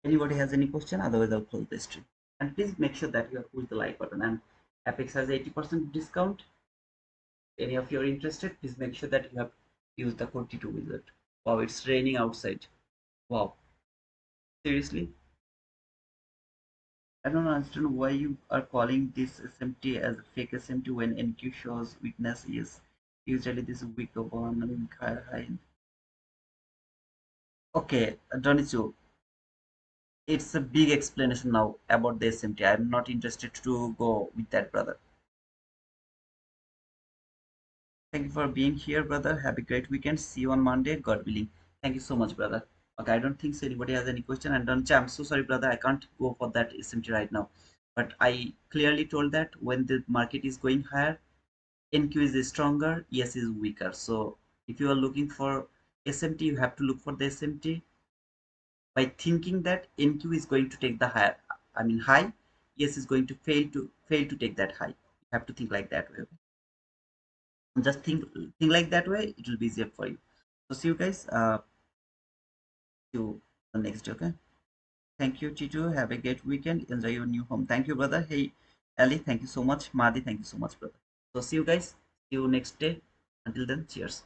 Anybody has any question? Otherwise, I'll close the stream. And please make sure that you have pushed the like button. And Apex has 80% discount. Any of you are interested, please make sure that you have used the code T2 wizard. Wow, it's raining outside. Wow, seriously? I don't understand why you are calling this SMT as a fake SMT when NQ shows weakness is usually this weak one and high. Okay, Donichu, it's a big explanation now about the SMT. I'm not interested to go with that, brother. Thank you for being here, brother. Have a great weekend. See you on Monday, God willing. Thank you so much, brother. Okay, I don't think so anybody has any question. And don't, I'm so sorry, brother. I can't go for that SMT right now. But I clearly told that when the market is going higher, NQ is stronger, ES is weaker. So if you are looking for SMT, you have to look for the SMT by thinking that NQ is going to take the higher, I mean high, ES is going to fail to take that high. You have to think like that way. Just think like that way. It will be easier for you. So see you guys. See you the next day. Okay. Thank you, Tito. Have a great weekend. Enjoy your new home. Thank you, brother. Hey, Ali. Thank you so much. Madi. Thank you so much, brother. So see you guys. See you next day. Until then, cheers.